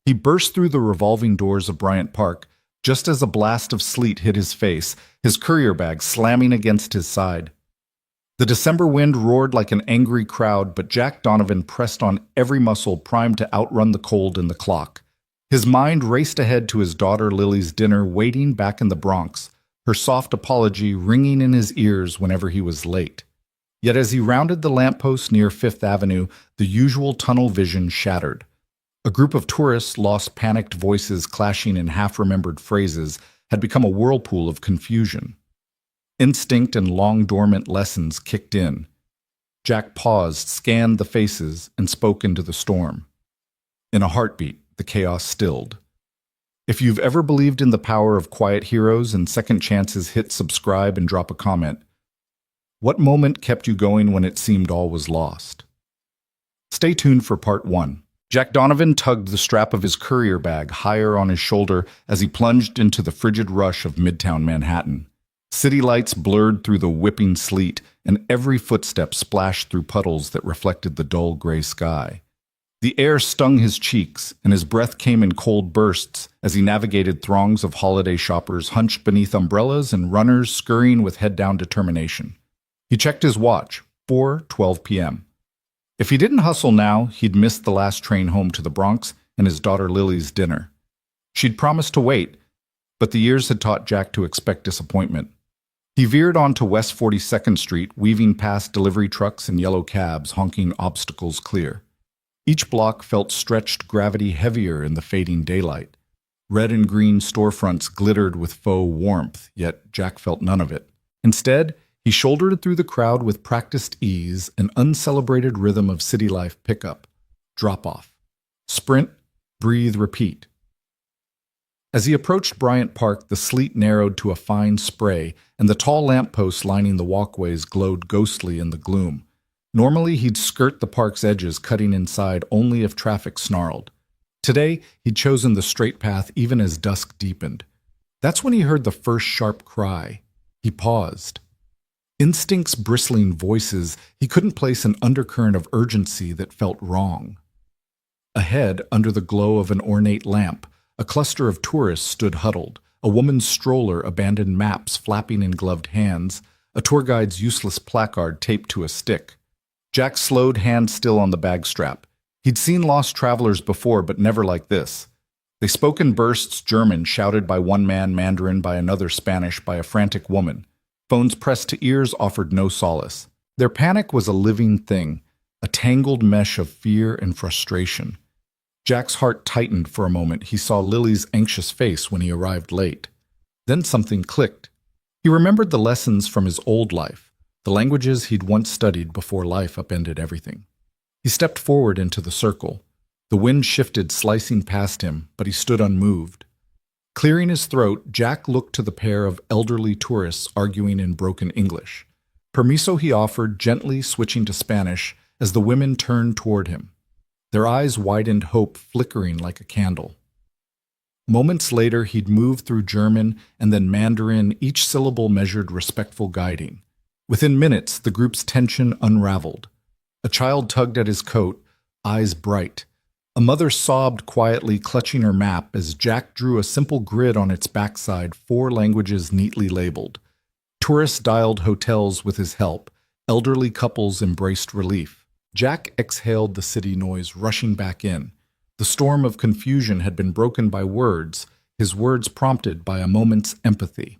He burst through the revolving doors of Bryant Park just as a blast of sleet hit his face, his courier bag slamming against his side. The December wind roared like an angry crowd, but Jack Donovan pressed on every muscle primed to outrun the cold and the clock. His mind raced ahead to his daughter Lily's dinner waiting back in the Bronx, her soft apology ringing in his ears whenever he was late. Yet as he rounded the lamppost near Fifth Avenue, the usual tunnel vision shattered. A group of tourists, lost panicked voices clashing in half-remembered phrases, had become a whirlpool of confusion. Instinct and long-dormant lessons kicked in. Jack paused, scanned the faces, and spoke into the storm. In a heartbeat, the chaos stilled. If you've ever believed in the power of quiet heroes and second chances, hit subscribe and drop a comment. What moment kept you going when it seemed all was lost? Stay tuned for part 1. Jack Donovan tugged the strap of his courier bag higher on his shoulder as he plunged into the frigid rush of Midtown Manhattan. City lights blurred through the whipping sleet, and every footstep splashed through puddles that reflected the dull gray sky. The air stung his cheeks, and his breath came in cold bursts as he navigated throngs of holiday shoppers hunched beneath umbrellas and runners scurrying with head-down determination. He checked his watch, 4:12 p.m. If he didn't hustle now, he'd missed the last train home to the Bronx and his daughter Lily's dinner. She'd promised to wait, but the years had taught Jack to expect disappointment. He veered onto West 42nd Street, weaving past delivery trucks and yellow cabs, honking obstacles clear. Each block felt stretched gravity heavier in the fading daylight. Red and green storefronts glittered with faux warmth, yet Jack felt none of it. Instead, he shouldered through the crowd with practiced ease, an uncelebrated rhythm of city life pickup, drop-off, sprint, breathe, repeat. As he approached Bryant Park, the sleet narrowed to a fine spray, and the tall lampposts lining the walkways glowed ghostly in the gloom. Normally, he'd skirt the park's edges, cutting inside only if traffic snarled. Today, he'd chosen the straight path even as dusk deepened. That's when he heard the first sharp cry. He paused. Instincts bristling voices, he couldn't place an undercurrent of urgency that felt wrong. Ahead, under the glow of an ornate lamp, a cluster of tourists stood huddled, a woman's stroller, abandoned maps flapping in gloved hands, a tour guide's useless placard taped to a stick. Jack slowed, hand still on the bag strap. He'd seen lost travelers before, but never like this. They spoke in bursts, German shouted by one man, Mandarin by another, Spanish by a frantic woman. Phones pressed to ears offered no solace. Their panic was a living thing, a tangled mesh of fear and frustration. Jack's heart tightened for a moment. He saw Lily's anxious face when he arrived late. Then something clicked. He remembered the lessons from his old life, the languages he'd once studied before life upended everything. He stepped forward into the circle. The wind shifted, slicing past him, but he stood unmoved. Clearing his throat, Jack looked to the pair of elderly tourists arguing in broken English. Permiso, he offered, gently switching to Spanish as the women turned toward him. Their eyes widened, hope flickering like a candle. Moments later, he'd moved through German and then Mandarin, each syllable measured respectful guiding. Within minutes, the group's tension unraveled. A child tugged at his coat, eyes bright. A mother sobbed quietly, clutching her map as Jack drew a simple grid on its backside, 4 languages neatly labeled. Tourists dialed hotels with his help. Elderly couples embraced relief. Jack exhaled the city noise rushing back in. The storm of confusion had been broken by words, his words prompted by a moment's empathy.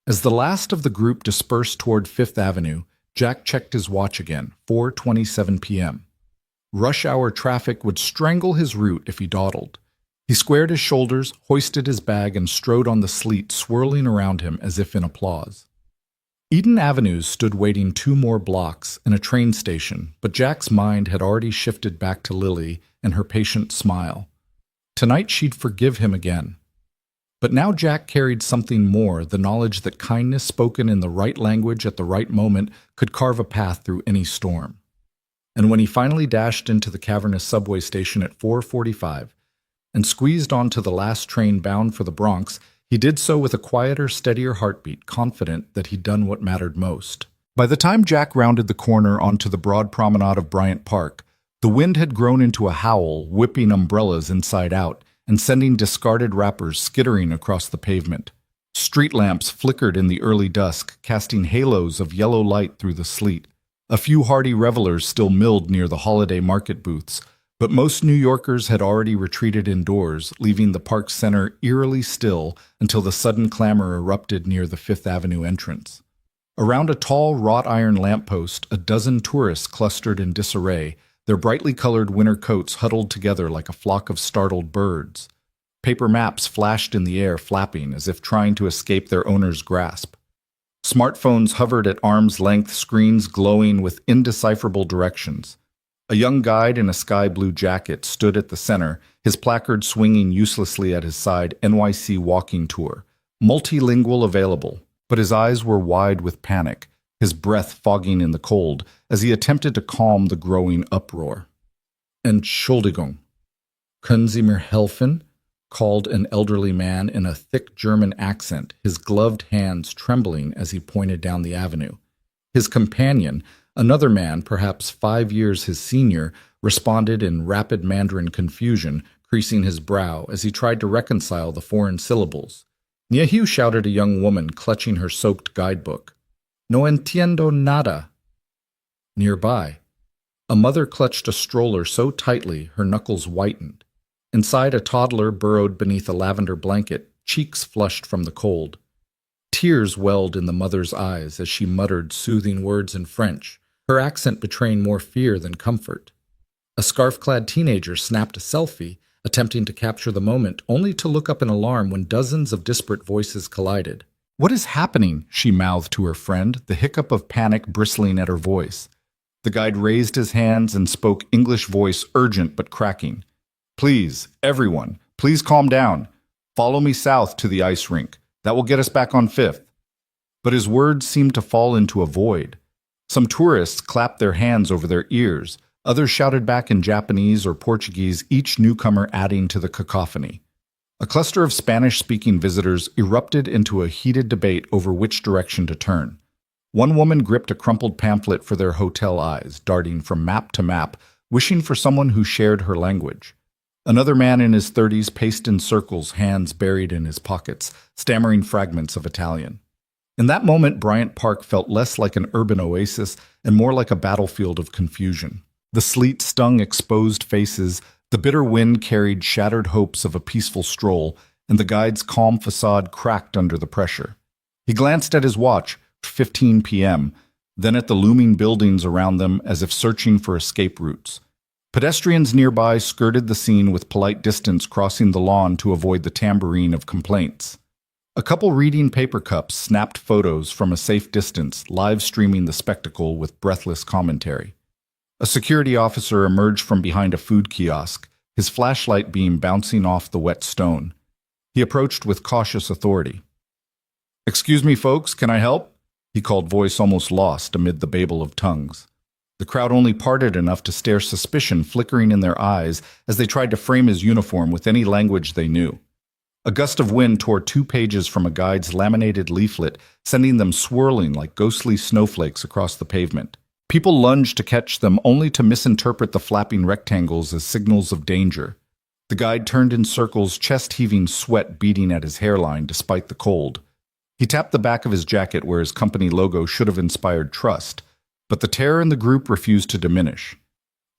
As the last of the group dispersed toward Fifth Avenue, Jack checked his watch again, 4:27 p.m. Rush hour traffic would strangle his route if he dawdled. He squared his shoulders, hoisted his bag, and strode on the sleet, swirling around him as if in applause. Eden Avenues stood waiting 2 more blocks and a train station, but Jack's mind had already shifted back to Lily and her patient smile. Tonight she'd forgive him again. But now Jack carried something more, the knowledge that kindness spoken in the right language at the right moment could carve a path through any storm. And when he finally dashed into the cavernous subway station at 4:45 and squeezed onto the last train bound for the Bronx, he did so with a quieter, steadier heartbeat, confident that he'd done what mattered most. By the time Jack rounded the corner onto the broad promenade of Bryant Park, the wind had grown into a howl, whipping umbrellas inside out, and sending discarded wrappers skittering across the pavement. Street lamps flickered in the early dusk, casting halos of yellow light through the sleet. A few hardy revelers still milled near the holiday market booths, but most New Yorkers had already retreated indoors, leaving the park center eerily still until the sudden clamor erupted near the Fifth Avenue entrance. Around a tall wrought iron lamppost, a dozen tourists clustered in disarray, their brightly colored winter coats huddled together like a flock of startled birds. Paper maps flashed in the air, flapping as if trying to escape their owner's grasp. Smartphones hovered at arm's length, screens glowing with indecipherable directions. A young guide in a sky blue jacket stood at the center, his placard swinging uselessly at his side, NYC Walking Tour. Multilingual available, but his eyes were wide with panic, his breath fogging in the cold as he attempted to calm the growing uproar. Entschuldigung. Können Sie mir helfen? Called an elderly man in a thick German accent, his gloved hands trembling as he pointed down the avenue. His companion, another man perhaps 5 years his senior, responded in rapid Mandarin confusion, creasing his brow as he tried to reconcile the foreign syllables. Niehu, shouted a young woman, clutching her soaked guidebook. No entiendo nada. Nearby, a mother clutched a stroller so tightly her knuckles whitened. Inside, a toddler burrowed beneath a lavender blanket, cheeks flushed from the cold. Tears welled in the mother's eyes as she muttered soothing words in French, her accent betraying more fear than comfort. A scarf-clad teenager snapped a selfie, attempting to capture the moment, only to look up in alarm when dozens of disparate voices collided. "What is happening?" she mouthed to her friend, the hiccup of panic bristling at her voice. The guide raised his hands and spoke English voice, urgent but cracking. "Please, everyone, please calm down. Follow me south to the ice rink. That will get us back on Fifth." But his words seemed to fall into a void. Some tourists clapped their hands over their ears. Others shouted back in Japanese or Portuguese, each newcomer adding to the cacophony. A cluster of Spanish-speaking visitors erupted into a heated debate over which direction to turn. One woman gripped a crumpled pamphlet for their hotel eyes, darting from map to map, wishing for someone who shared her language. Another man in his 30s paced in circles, hands buried in his pockets, stammering fragments of Italian. In that moment, Bryant Park felt less like an urban oasis and more like a battlefield of confusion. The sleet stung exposed faces, the bitter wind carried shattered hopes of a peaceful stroll, and the guide's calm facade cracked under the pressure. He glanced at his watch, 15 p.m., then at the looming buildings around them as if searching for escape routes. Pedestrians nearby skirted the scene with polite distance, crossing the lawn to avoid the tambourine of complaints. A couple reading paper cups snapped photos from a safe distance, live streaming the spectacle with breathless commentary. A security officer emerged from behind a food kiosk, his flashlight beam bouncing off the wet stone. He approached with cautious authority. "Excuse me, folks, can I help?" he called, voice almost lost amid the babel of tongues. The crowd only parted enough to stare suspicion flickering in their eyes as they tried to frame his uniform with any language they knew. A gust of wind tore 2 pages from a guide's laminated leaflet, sending them swirling like ghostly snowflakes across the pavement. People lunged to catch them, only to misinterpret the flapping rectangles as signals of danger. The guide turned in circles, chest-heaving, sweat beading at his hairline despite the cold. He tapped the back of his jacket where his company logo should have inspired trust, but the terror in the group refused to diminish.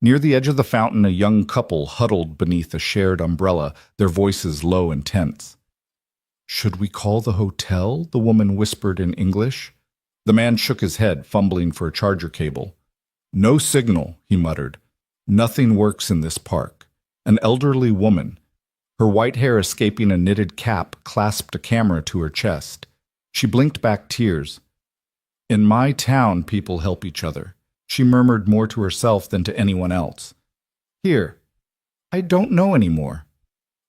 Near the edge of the fountain, a young couple huddled beneath a shared umbrella, their voices low and tense. "Should we call the hotel?" the woman whispered in English. The man shook his head, fumbling for a charger cable. "No signal," he muttered. "Nothing works in this park." An elderly woman, her white hair escaping a knitted cap, clasped a camera to her chest. She blinked back tears. "In my town, people help each other," she murmured, more to herself than to anyone else. "Here, I don't know anymore."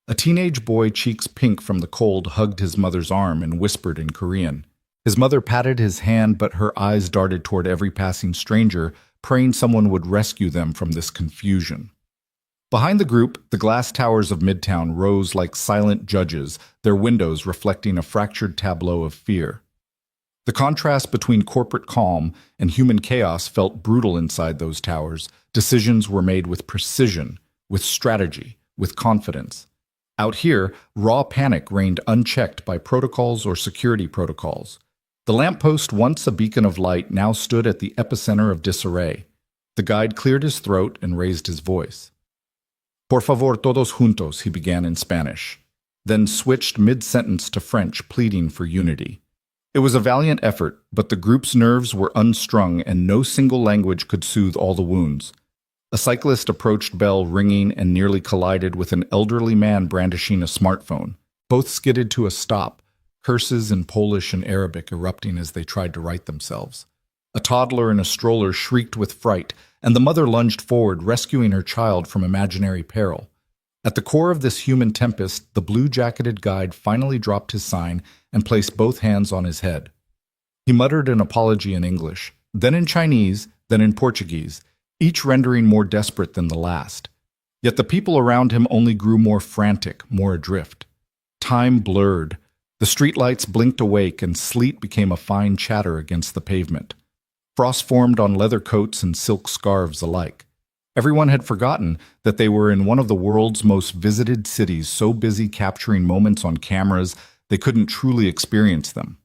A teenage boy, cheeks pink from the cold, hugged his mother's arm and whispered in Korean. His mother patted his hand, but her eyes darted toward every passing stranger, praying someone would rescue them from this confusion. Behind the group, the glass towers of Midtown rose like silent judges, their windows reflecting a fractured tableau of fear. The contrast between corporate calm and human chaos felt brutal inside those towers. Decisions were made with precision, with strategy, with confidence. Out here, raw panic reigned unchecked by protocols or security protocols. The lamppost, once a beacon of light, now stood at the epicenter of disarray. The guide cleared his throat and raised his voice. Por favor, todos juntos, he began in Spanish, then switched mid-sentence to French, pleading for unity. It was a valiant effort, but the group's nerves were unstrung and no single language could soothe all the wounds. A cyclist approached bell ringing and nearly collided with an elderly man brandishing a smartphone. Both skidded to a stop, curses in Polish and Arabic erupting as they tried to right themselves. A toddler in a stroller shrieked with fright, and the mother lunged forward, rescuing her child from imaginary peril. At the core of this human tempest, the blue-jacketed guide finally dropped his sign and placed both hands on his head. He muttered an apology in English, then in Chinese, then in Portuguese, each rendering more desperate than the last. Yet the people around him only grew more frantic, more adrift. Time blurred. The streetlights blinked awake and sleet became a fine chatter against the pavement. Frost formed on leather coats and silk scarves alike. Everyone had forgotten that they were in one of the world's most visited cities, so busy capturing moments on cameras they couldn't truly experience them.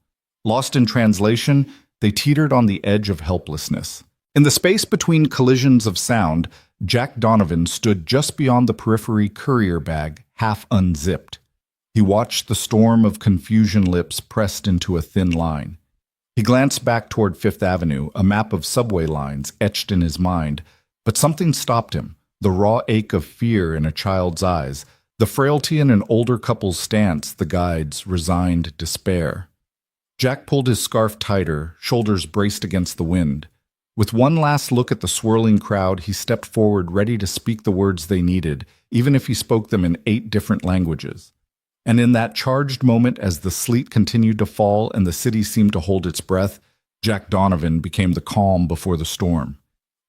Lost in translation, they teetered on the edge of helplessness. In the space between collisions of sound, Jack Donovan stood just beyond the periphery courier bag, half unzipped. He watched the storm of confusion lips pressed into a thin line. He glanced back toward Fifth Avenue, a map of subway lines etched in his mind, but something stopped him, the raw ache of fear in a child's eyes, the frailty in an older couple's stance, the guide's resigned despair. Jack pulled his scarf tighter, shoulders braced against the wind. With one last look at the swirling crowd, he stepped forward, ready to speak the words they needed, even if he spoke them in 8 different languages. And in that charged moment, as the sleet continued to fall and the city seemed to hold its breath, Jack Donovan became the calm before the storm.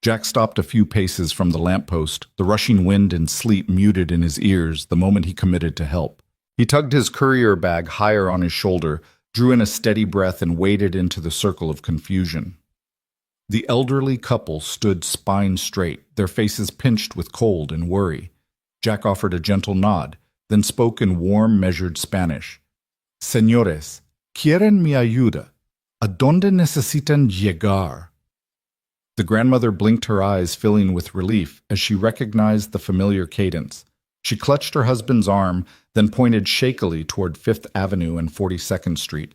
Jack stopped a few paces from the lamppost, the rushing wind and sleet muted in his ears the moment he committed to help. He tugged his courier bag higher on his shoulder, drew in a steady breath, and waded into the circle of confusion. The elderly couple stood spine straight, their faces pinched with cold and worry. Jack offered a gentle nod, then spoke in warm, measured Spanish. Señores, ¿quieren mi ayuda? ¿A dónde necesitan llegar? The grandmother blinked her eyes, filling with relief, as she recognized the familiar cadence. She clutched her husband's arm, then pointed shakily toward Fifth Avenue and 42nd Street.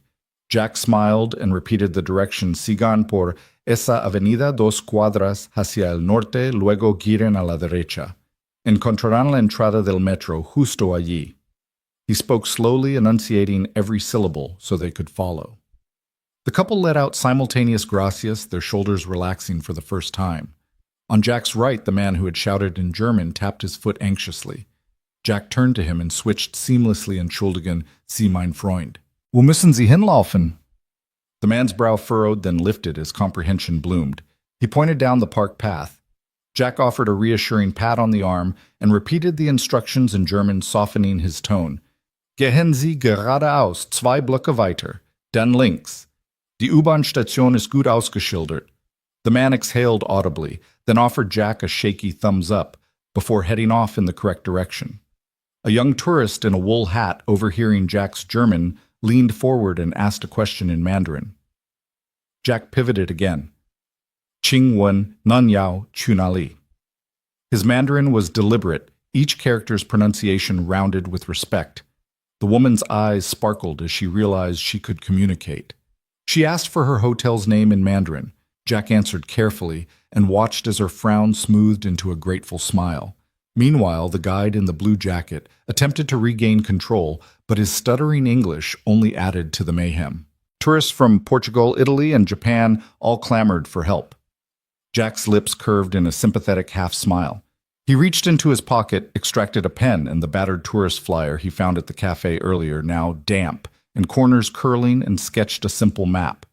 Jack smiled and repeated the direction: Sigan por esa avenida 2 cuadras hacia el norte, luego giren a la derecha. Encontrarán la entrada del metro justo allí. He spoke slowly, enunciating every syllable so they could follow. The couple let out simultaneous gracias, their shoulders relaxing for the first time. On Jack's right, the man who had shouted in German tapped his foot anxiously. Jack turned to him and switched seamlessly in Entschuldigen, Sie mein Freund. Wo müssen Sie hinlaufen? The man's brow furrowed, then lifted as comprehension bloomed. He pointed down the park path. Jack offered a reassuring pat on the arm and repeated the instructions in German, softening his tone. Gehen Sie geradeaus, 2 Blöcke weiter, dann links. Die U-Bahn-Station ist gut ausgeschildert. The man exhaled audibly, then offered Jack a shaky thumbs up before heading off in the correct direction. A young tourist in a wool hat, overhearing Jack's German, leaned forward and asked a question in Mandarin. Jack pivoted again. Qing Wen Nan Yao Chunali. His Mandarin was deliberate, each character's pronunciation rounded with respect. The woman's eyes sparkled as she realized she could communicate. She asked for her hotel's name in Mandarin. Jack answered carefully and watched as her frown smoothed into a grateful smile. Meanwhile, the guide in the blue jacket attempted to regain control, but his stuttering English only added to the mayhem. Tourists from Portugal, Italy, and Japan all clamored for help. Jack's lips curved in a sympathetic half-smile. He reached into his pocket, extracted a pen and the battered tourist flyer he found at the cafe earlier, now damp, and corners curling, and sketched a simple map.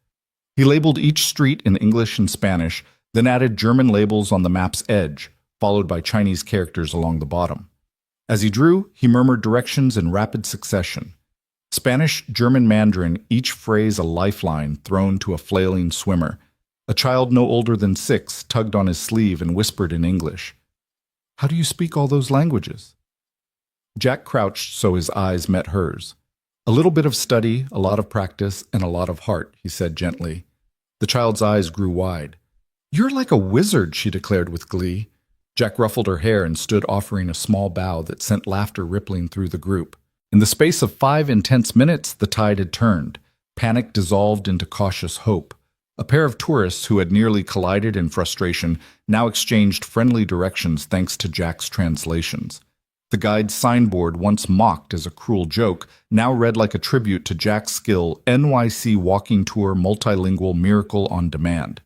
He labeled each street in English and Spanish, then added German labels on the map's edge, followed by Chinese characters along the bottom. As he drew, he murmured directions in rapid succession. Spanish, German, Mandarin, each phrase a lifeline thrown to a flailing swimmer. A child no older than 6 tugged on his sleeve and whispered in English, "How do you speak all those languages?" Jack crouched so his eyes met hers. "A little bit of study, a lot of practice, and a lot of heart," he said gently. The child's eyes grew wide. "You're like a wizard," she declared with glee. Jack ruffled her hair and stood offering a small bow that sent laughter rippling through the group. In the space of 5 intense minutes, the tide had turned. Panic dissolved into cautious hope. A pair of tourists who had nearly collided in frustration now exchanged friendly directions thanks to Jack's translations. The guide's signboard, once mocked as a cruel joke, now read like a tribute to Jack's skill: NYC Walking Tour Multilingual Miracle on Demand.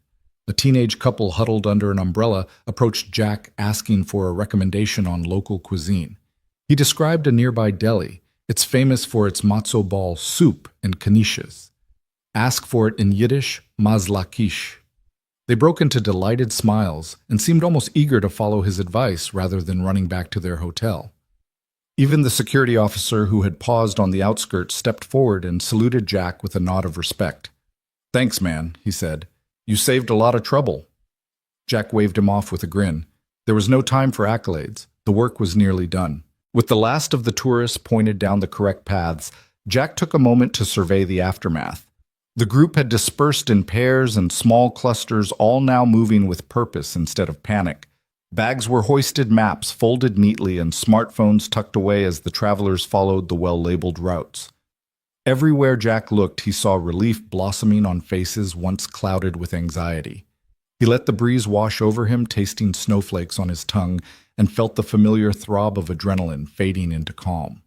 A teenage couple huddled under an umbrella approached Jack asking for a recommendation on local cuisine. He described a nearby deli. It's famous for its matzo ball soup and knishes. Ask for it in Yiddish, mazlakish. They broke into delighted smiles and seemed almost eager to follow his advice rather than running back to their hotel. Even the security officer who had paused on the outskirts stepped forward and saluted Jack with a nod of respect. "Thanks, man," he said. "You saved a lot of trouble." Jack waved him off with a grin. There was no time for accolades. The work was nearly done. With the last of the tourists pointed down the correct paths, Jack took a moment to survey the aftermath. The group had dispersed in pairs and small clusters, all now moving with purpose instead of panic. Bags were hoisted, maps folded neatly, and smartphones tucked away as the travelers followed the well-labeled routes. Everywhere Jack looked, he saw relief blossoming on faces once clouded with anxiety. He let the breeze wash over him, tasting snowflakes on his tongue, and felt the familiar throb of adrenaline fading into calm.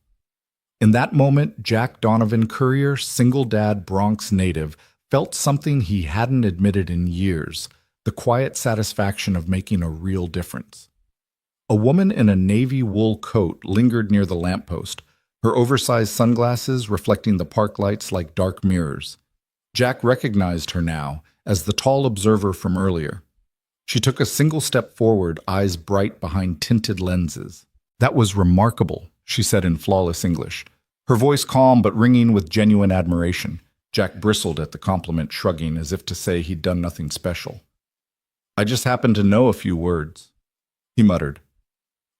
In that moment, Jack Donovan Courier, single dad Bronx native, felt something he hadn't admitted in years: the quiet satisfaction of making a real difference. A woman in a navy wool coat lingered near the lamppost, her oversized sunglasses reflecting the park lights like dark mirrors. Jack recognized her now as the tall observer from earlier. She took a single step forward, eyes bright behind tinted lenses. "That was remarkable," she said in flawless English, her voice calm but ringing with genuine admiration. Jack bristled at the compliment, shrugging as if to say he'd done nothing special. "I just happen to know a few words," he muttered.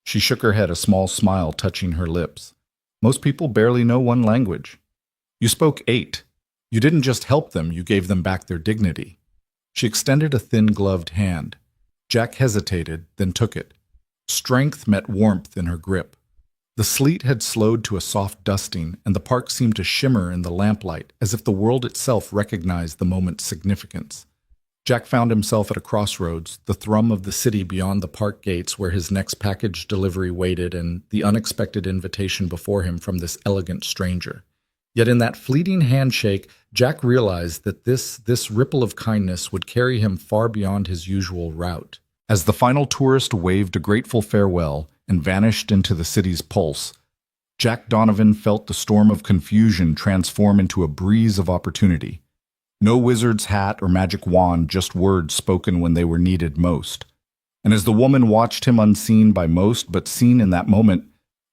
She shook her head, a small smile touching her lips. "Most people barely know one language. You spoke 8. You didn't just help them, you gave them back their dignity." She extended a thin gloved hand. Jack hesitated, then took it. Strength met warmth in her grip. The sleet had slowed to a soft dusting, and the park seemed to shimmer in the lamplight, as if the world itself recognized the moment's significance. Jack found himself at a crossroads, the thrum of the city beyond the park gates where his next package delivery waited, and the unexpected invitation before him from this elegant stranger. Yet in that fleeting handshake, Jack realized that this ripple of kindness would carry him far beyond his usual route. As the final tourist waved a grateful farewell and vanished into the city's pulse, Jack Donovan felt the storm of confusion transform into a breeze of opportunity. No wizard's hat or magic wand, just words spoken when they were needed most. And as the woman watched him unseen by most but seen in that moment,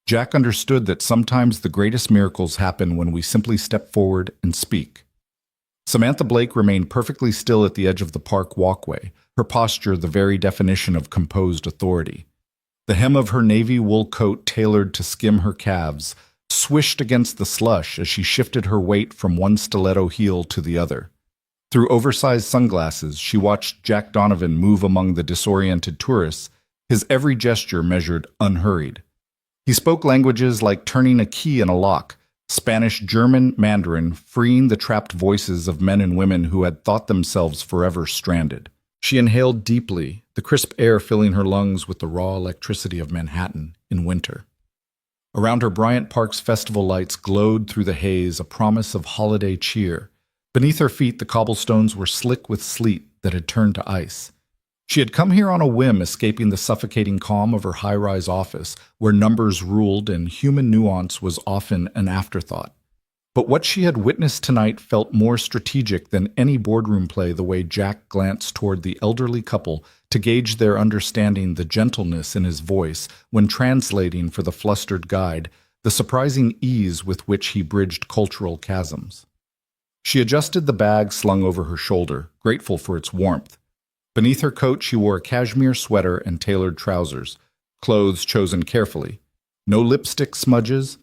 Jack understood that sometimes the greatest miracles happen when we simply step forward and speak. Samantha Blake remained perfectly still at the edge of the park walkway, her posture the very definition of composed authority. The hem of her navy wool coat, tailored to skim her calves, swished against the slush as she shifted her weight from one stiletto heel to the other. Through oversized sunglasses, she watched Jack Donovan move among the disoriented tourists, his every gesture measured, unhurried. He spoke languages like turning a key in a lock: Spanish, German, Mandarin, freeing the trapped voices of men and women who had thought themselves forever stranded. She inhaled deeply, the crisp air filling her lungs with the raw electricity of Manhattan in winter. Around her, Bryant Park's festival lights glowed through the haze, a promise of holiday cheer. Beneath her feet, the cobblestones were slick with sleet that had turned to ice. She had come here on a whim, escaping the suffocating calm of her high-rise office, where numbers ruled and human nuance was often an afterthought. But what she had witnessed tonight felt more strategic than any boardroom play, the way Jack glanced toward the elderly couple to gauge their understanding, the gentleness in his voice when translating for the flustered guide, the surprising ease with which he bridged cultural chasms. She adjusted the bag slung over her shoulder, grateful for its warmth. Beneath her coat, she wore a cashmere sweater and tailored trousers, clothes chosen carefully. No lipstick smudges,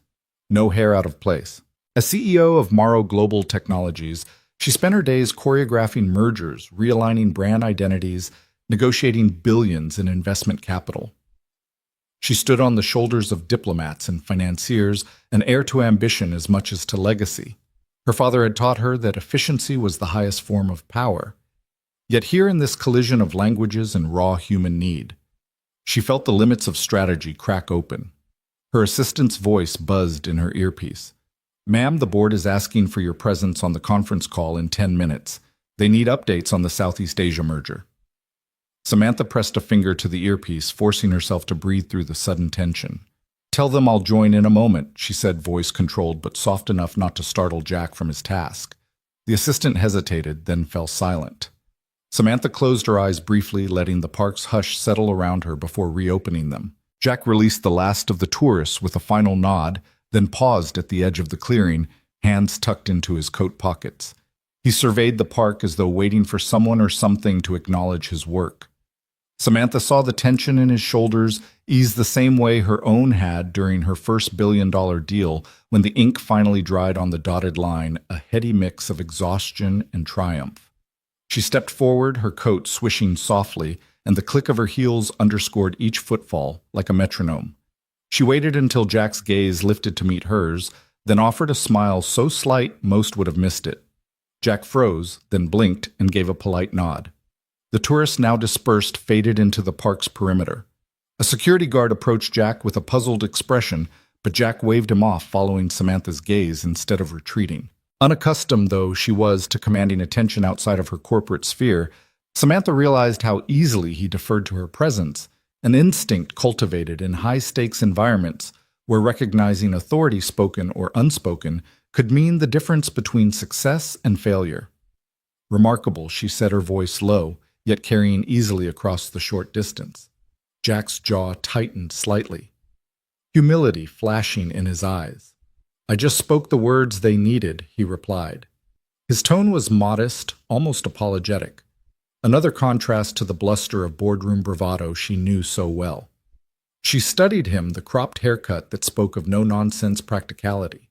no hair out of place. As CEO of Morrow Global Technologies, she spent her days choreographing mergers, realigning brand identities, negotiating billions in investment capital. She stood on the shoulders of diplomats and financiers, an heir to ambition as much as to legacy. Her father had taught her that efficiency was the highest form of power. Yet here in this collision of languages and raw human need, she felt the limits of strategy crack open. Her assistant's voice buzzed in her earpiece. "Ma'am, the board is asking for your presence on the conference call in 10 minutes. They need updates on the Southeast Asia merger." Samantha pressed a finger to the earpiece, forcing herself to breathe through the sudden tension. "Tell them I'll join in a moment," she said, voice controlled but soft enough not to startle Jack from his task. The assistant hesitated, then fell silent. Samantha closed her eyes briefly, letting the park's hush settle around her before reopening them. Jack released the last of the tourists with a final nod, then paused at the edge of the clearing, hands tucked into his coat pockets. He surveyed the park as though waiting for someone or something to acknowledge his work. Samantha saw the tension in his shoulders ease the same way her own had during her first billion-dollar deal when the ink finally dried on the dotted line, a heady mix of exhaustion and triumph. She stepped forward, her coat swishing softly, and the click of her heels underscored each footfall like a metronome. She waited until Jack's gaze lifted to meet hers, then offered a smile so slight most would have missed it. Jack froze, then blinked and gave a polite nod. The tourists now dispersed, faded into the park's perimeter. A security guard approached Jack with a puzzled expression, but Jack waved him off, following Samantha's gaze instead of retreating. Unaccustomed, though she was to commanding attention outside of her corporate sphere, Samantha realized how easily he deferred to her presence, an instinct cultivated in high-stakes environments where recognizing authority, spoken or unspoken, could mean the difference between success and failure. "Remarkable," she said, her voice low, yet carrying easily across the short distance. Jack's jaw tightened slightly, humility flashing in his eyes. "I just spoke the words they needed," he replied. His tone was modest, almost apologetic, another contrast to the bluster of boardroom bravado she knew so well. She studied him, the cropped haircut that spoke of no-nonsense practicality,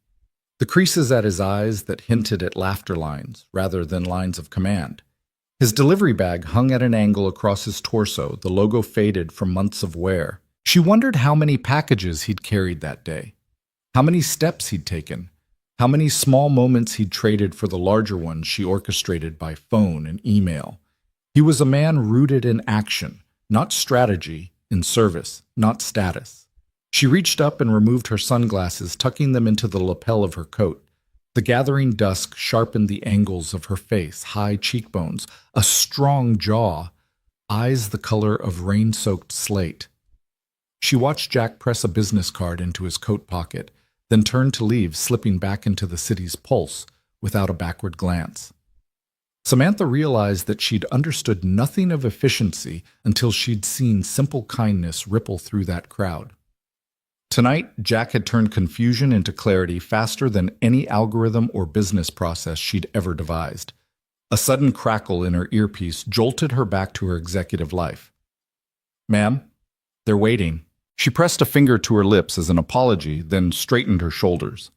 the creases at his eyes that hinted at laughter lines rather than lines of command. His delivery bag hung at an angle across his torso, the logo faded from months of wear. She wondered how many packages he'd carried that day, how many steps he'd taken, how many small moments he'd traded for the larger ones she orchestrated by phone and email. He was a man rooted in action, not strategy, in service, not status. She reached up and removed her sunglasses, tucking them into the lapel of her coat. The gathering dusk sharpened the angles of her face, high cheekbones, a strong jaw, eyes the color of rain-soaked slate. She watched Jack press a business card into his coat pocket, then turned to leave, slipping back into the city's pulse without a backward glance. Samantha realized that she'd understood nothing of efficiency until she'd seen simple kindness ripple through that crowd. Tonight, Jack had turned confusion into clarity faster than any algorithm or business process she'd ever devised. A sudden crackle in her earpiece jolted her back to her executive life. "Ma'am, they're waiting." She pressed a finger to her lips as an apology, then straightened her shoulders.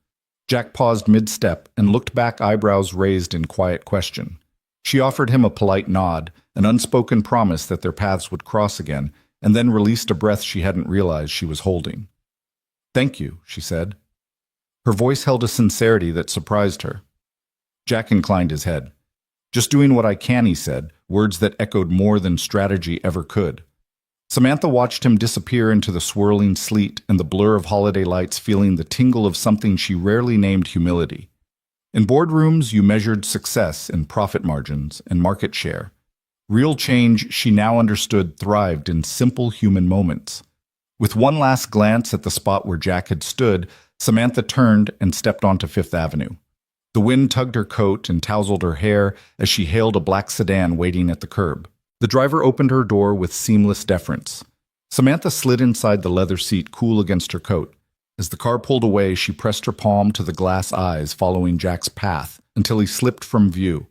Jack paused mid-step and looked back, eyebrows raised in quiet question. She offered him a polite nod, an unspoken promise that their paths would cross again, and then released a breath she hadn't realized she was holding. "Thank you," she said. Her voice held a sincerity that surprised her. Jack inclined his head. "Just doing what I can," he said, words that echoed more than strategy ever could. Samantha watched him disappear into the swirling sleet and the blur of holiday lights, feeling the tingle of something she rarely named humility. In boardrooms, you measured success in profit margins and market share. Real change, she now understood, thrived in simple human moments. With one last glance at the spot where Jack had stood, Samantha turned and stepped onto Fifth Avenue. The wind tugged her coat and tousled her hair as she hailed a black sedan waiting at the curb. The driver opened her door with seamless deference. Samantha slid inside the leather seat, cool against her coat. As the car pulled away, she pressed her palm to the glass eyes, following Jack's path until he slipped from view.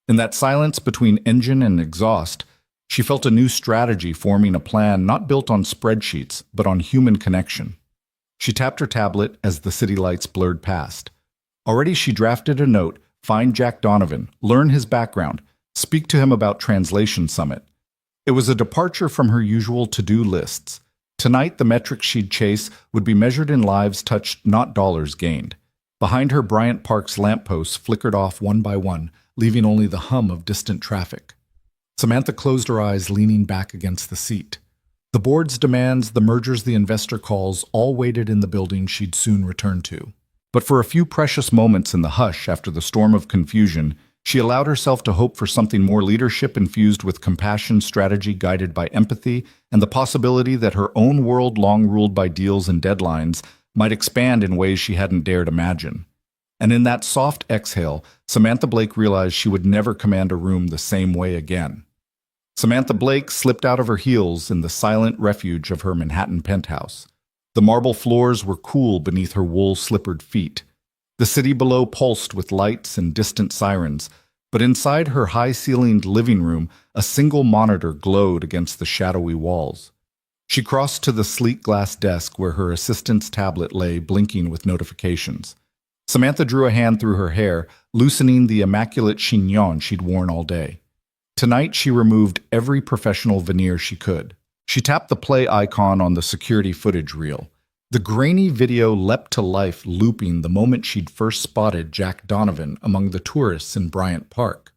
In that silence between engine and exhaust, she felt a new strategy forming, a plan not built on spreadsheets, but on human connection. She tapped her tablet as the city lights blurred past. Already she drafted a note: find Jack Donovan, learn his background, speak to him about Translation Summit. It was a departure from her usual to-do lists. Tonight, the metrics she'd chase would be measured in lives touched, not dollars gained. Behind her, Bryant Park's lampposts flickered off one by one, leaving only the hum of distant traffic. Samantha closed her eyes, leaning back against the seat. The board's demands, the mergers, the investor calls, all waited in the building she'd soon return to. But for a few precious moments in the hush after the storm of confusion, she allowed herself to hope for something more: leadership infused with compassion, strategy guided by empathy, and the possibility that her own world, long ruled by deals and deadlines, might expand in ways she hadn't dared imagine. And in that soft exhale, Samantha Blake realized she would never command a room the same way again. Samantha Blake slipped out of her heels in the silent refuge of her Manhattan penthouse. The marble floors were cool beneath her wool-slippered feet. The city below pulsed with lights and distant sirens, but inside her high-ceilinged living room, a single monitor glowed against the shadowy walls. She crossed to the sleek glass desk where her assistant's tablet lay, blinking with notifications. Samantha drew a hand through her hair, loosening the immaculate chignon she'd worn all day. Tonight, she removed every professional veneer she could. She tapped the play icon on the security footage reel. The grainy video leapt to life, looping the moment she'd first spotted Jack Donovan among the tourists in Bryant Park.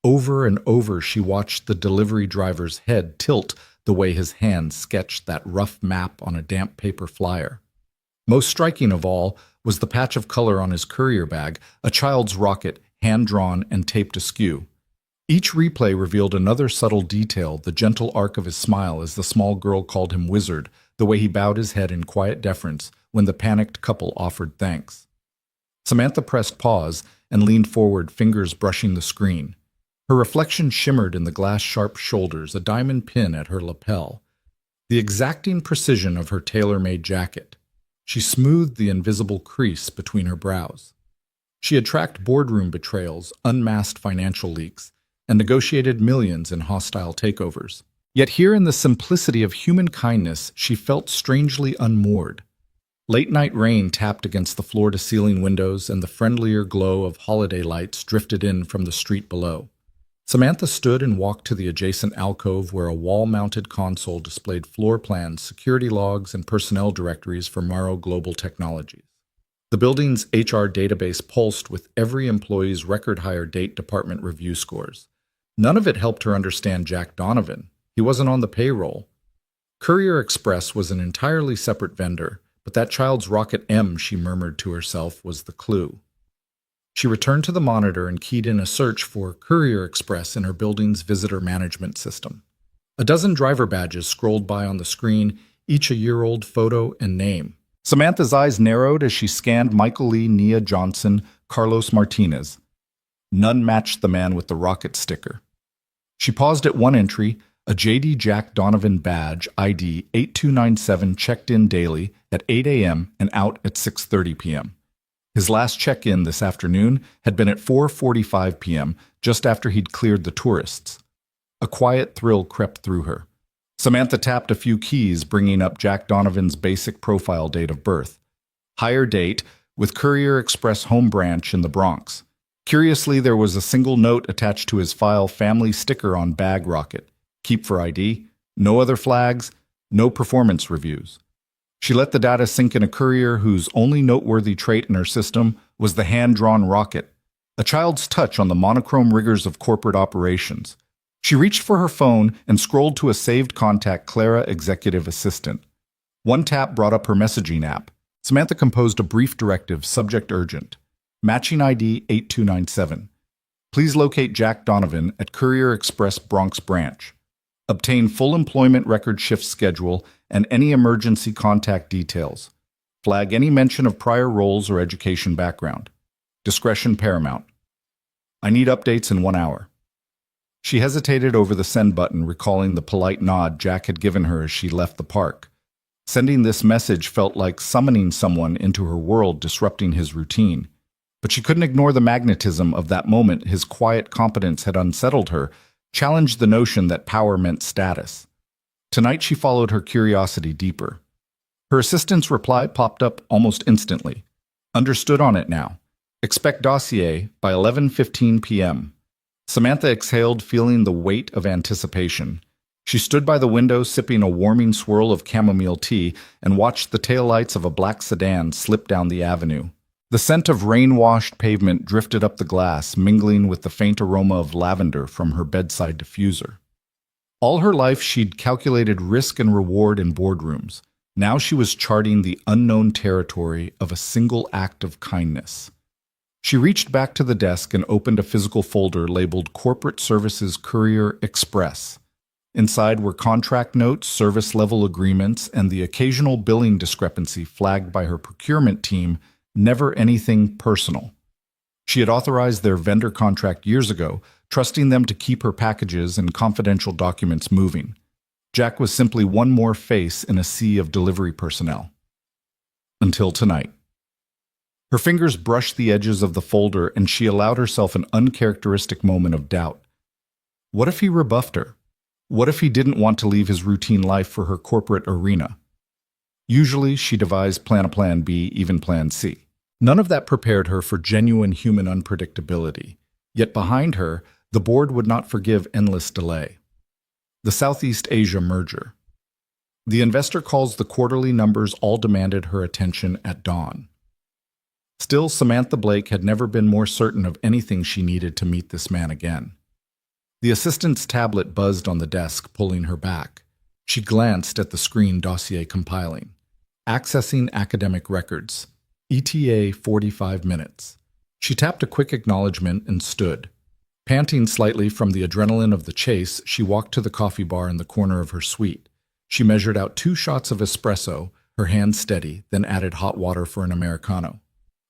Over and over, she watched the delivery driver's head tilt the way his hand sketched that rough map on a damp paper flyer. Most striking of all was the patch of color on his courier bag, a child's rocket, hand-drawn and taped askew. Each replay revealed another subtle detail: the gentle arc of his smile as the small girl called him wizard, the way he bowed his head in quiet deference when the panicked couple offered thanks. Samantha pressed pause and leaned forward, fingers brushing the screen. Her reflection shimmered in the glass-sharp shoulders, a diamond pin at her lapel. The exacting precision of her tailor-made jacket. She smoothed the invisible crease between her brows. She had tracked boardroom betrayals, unmasked financial leaks, and negotiated millions in hostile takeovers. Yet here in the simplicity of human kindness, she felt strangely unmoored. Late-night rain tapped against the floor-to-ceiling windows, and the friendlier glow of holiday lights drifted in from the street below. Samantha stood and walked to the adjacent alcove where a wall-mounted console displayed floor plans, security logs, and personnel directories for Morrow Global Technologies. The building's HR database pulsed with every employee's record-hire date department review scores. None of it helped her understand Jack Donovan. He wasn't on the payroll. Courier Express was an entirely separate vendor, but that child's rocket M, she murmured to herself, was the clue. She returned to the monitor and keyed in a search for Courier Express in her building's visitor management system. A dozen driver badges scrolled by on the screen, each a year-old photo and name. Samantha's eyes narrowed as she scanned Michael Lee, Nia Johnson, Carlos Martinez. None matched the man with the rocket sticker. She paused at one entry: a J.D. Jack Donovan badge, ID 8297, checked in daily at 8 a.m. and out at 6:30 p.m. His last check-in this afternoon had been at 4:45 p.m., just after he'd cleared the tourists. A quiet thrill crept through her. Samantha tapped a few keys, bringing up Jack Donovan's basic profile: date of birth. Hire date, with Courier Express home branch in the Bronx. Curiously, there was a single note attached to his file: family sticker on bag rocket. Keep for ID. No other flags. No performance reviews. She let the data sink in. A courier whose only noteworthy trait in her system was the hand-drawn rocket, a child's touch on the monochrome rigors of corporate operations. She reached for her phone and scrolled to a saved contact: Clara, executive assistant. One tap brought up her messaging app. Samantha composed a brief directive: subject urgent. Matching ID 8297. Please locate Jack Donovan at Courier Express Bronx branch. Obtain full employment record, shift schedule, and any emergency contact details. Flag any mention of prior roles or education background. Discretion paramount. I need updates in 1 hour. She hesitated over the send button, recalling the polite nod Jack had given her as she left the park. Sending this message felt like summoning someone into her world, disrupting his routine. But she couldn't ignore the magnetism of that moment. His quiet competence had unsettled her, challenged the notion that power meant status. Tonight she followed her curiosity deeper. Her assistant's reply popped up almost instantly. Understood on it now. Expect dossier by 11:15 p.m. Samantha exhaled, feeling the weight of anticipation. She stood by the window, sipping a warming swirl of chamomile tea, and watched the taillights of a black sedan slip down the avenue. The scent of rain-washed pavement drifted up the glass, mingling with the faint aroma of lavender from her bedside diffuser. All her life she'd calculated risk and reward in boardrooms. Now she was charting the unknown territory of a single act of kindness. She reached back to the desk and opened a physical folder labeled Corporate Services Courier Express. Inside were contract notes, service-level agreements, and the occasional billing discrepancy flagged by her procurement team, never anything personal. She had authorized their vendor contract years ago, trusting them to keep her packages and confidential documents moving. Jack was simply one more face in a sea of delivery personnel. Until tonight. Her fingers brushed the edges of the folder, and she allowed herself an uncharacteristic moment of doubt. What if he rebuffed her? What if he didn't want to leave his routine life for her corporate arena? Usually, she devised plan B, even plan C. None of that prepared her for genuine human unpredictability. Yet behind her, the board would not forgive endless delay. The Southeast Asia merger. The investor calls the quarterly numbers all demanded her attention at dawn. Still, Samantha Blake had never been more certain of anything she needed to meet this man again. The assistant's tablet buzzed on the desk, pulling her back. She glanced at the screen dossier compiling. Accessing academic records. ETA 45 minutes. She tapped a quick acknowledgement and stood. Panting slightly from the adrenaline of the chase, she walked to the coffee bar in the corner of her suite. She measured out 2 shots of espresso, her hand steady, then added hot water for an Americano.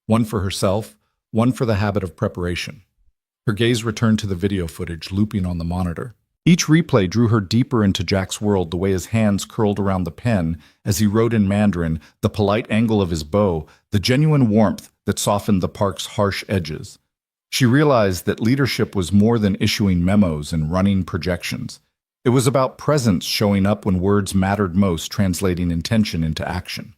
One for herself, one for the habit of preparation. Her gaze returned to the video footage looping on the monitor. Each replay drew her deeper into Jack's world, the way his hands curled around the pen as he wrote in Mandarin, the polite angle of his bow, the genuine warmth that softened the park's harsh edges. She realized that leadership was more than issuing memos and running projections. It was about presence, showing up when words mattered most, translating intention into action.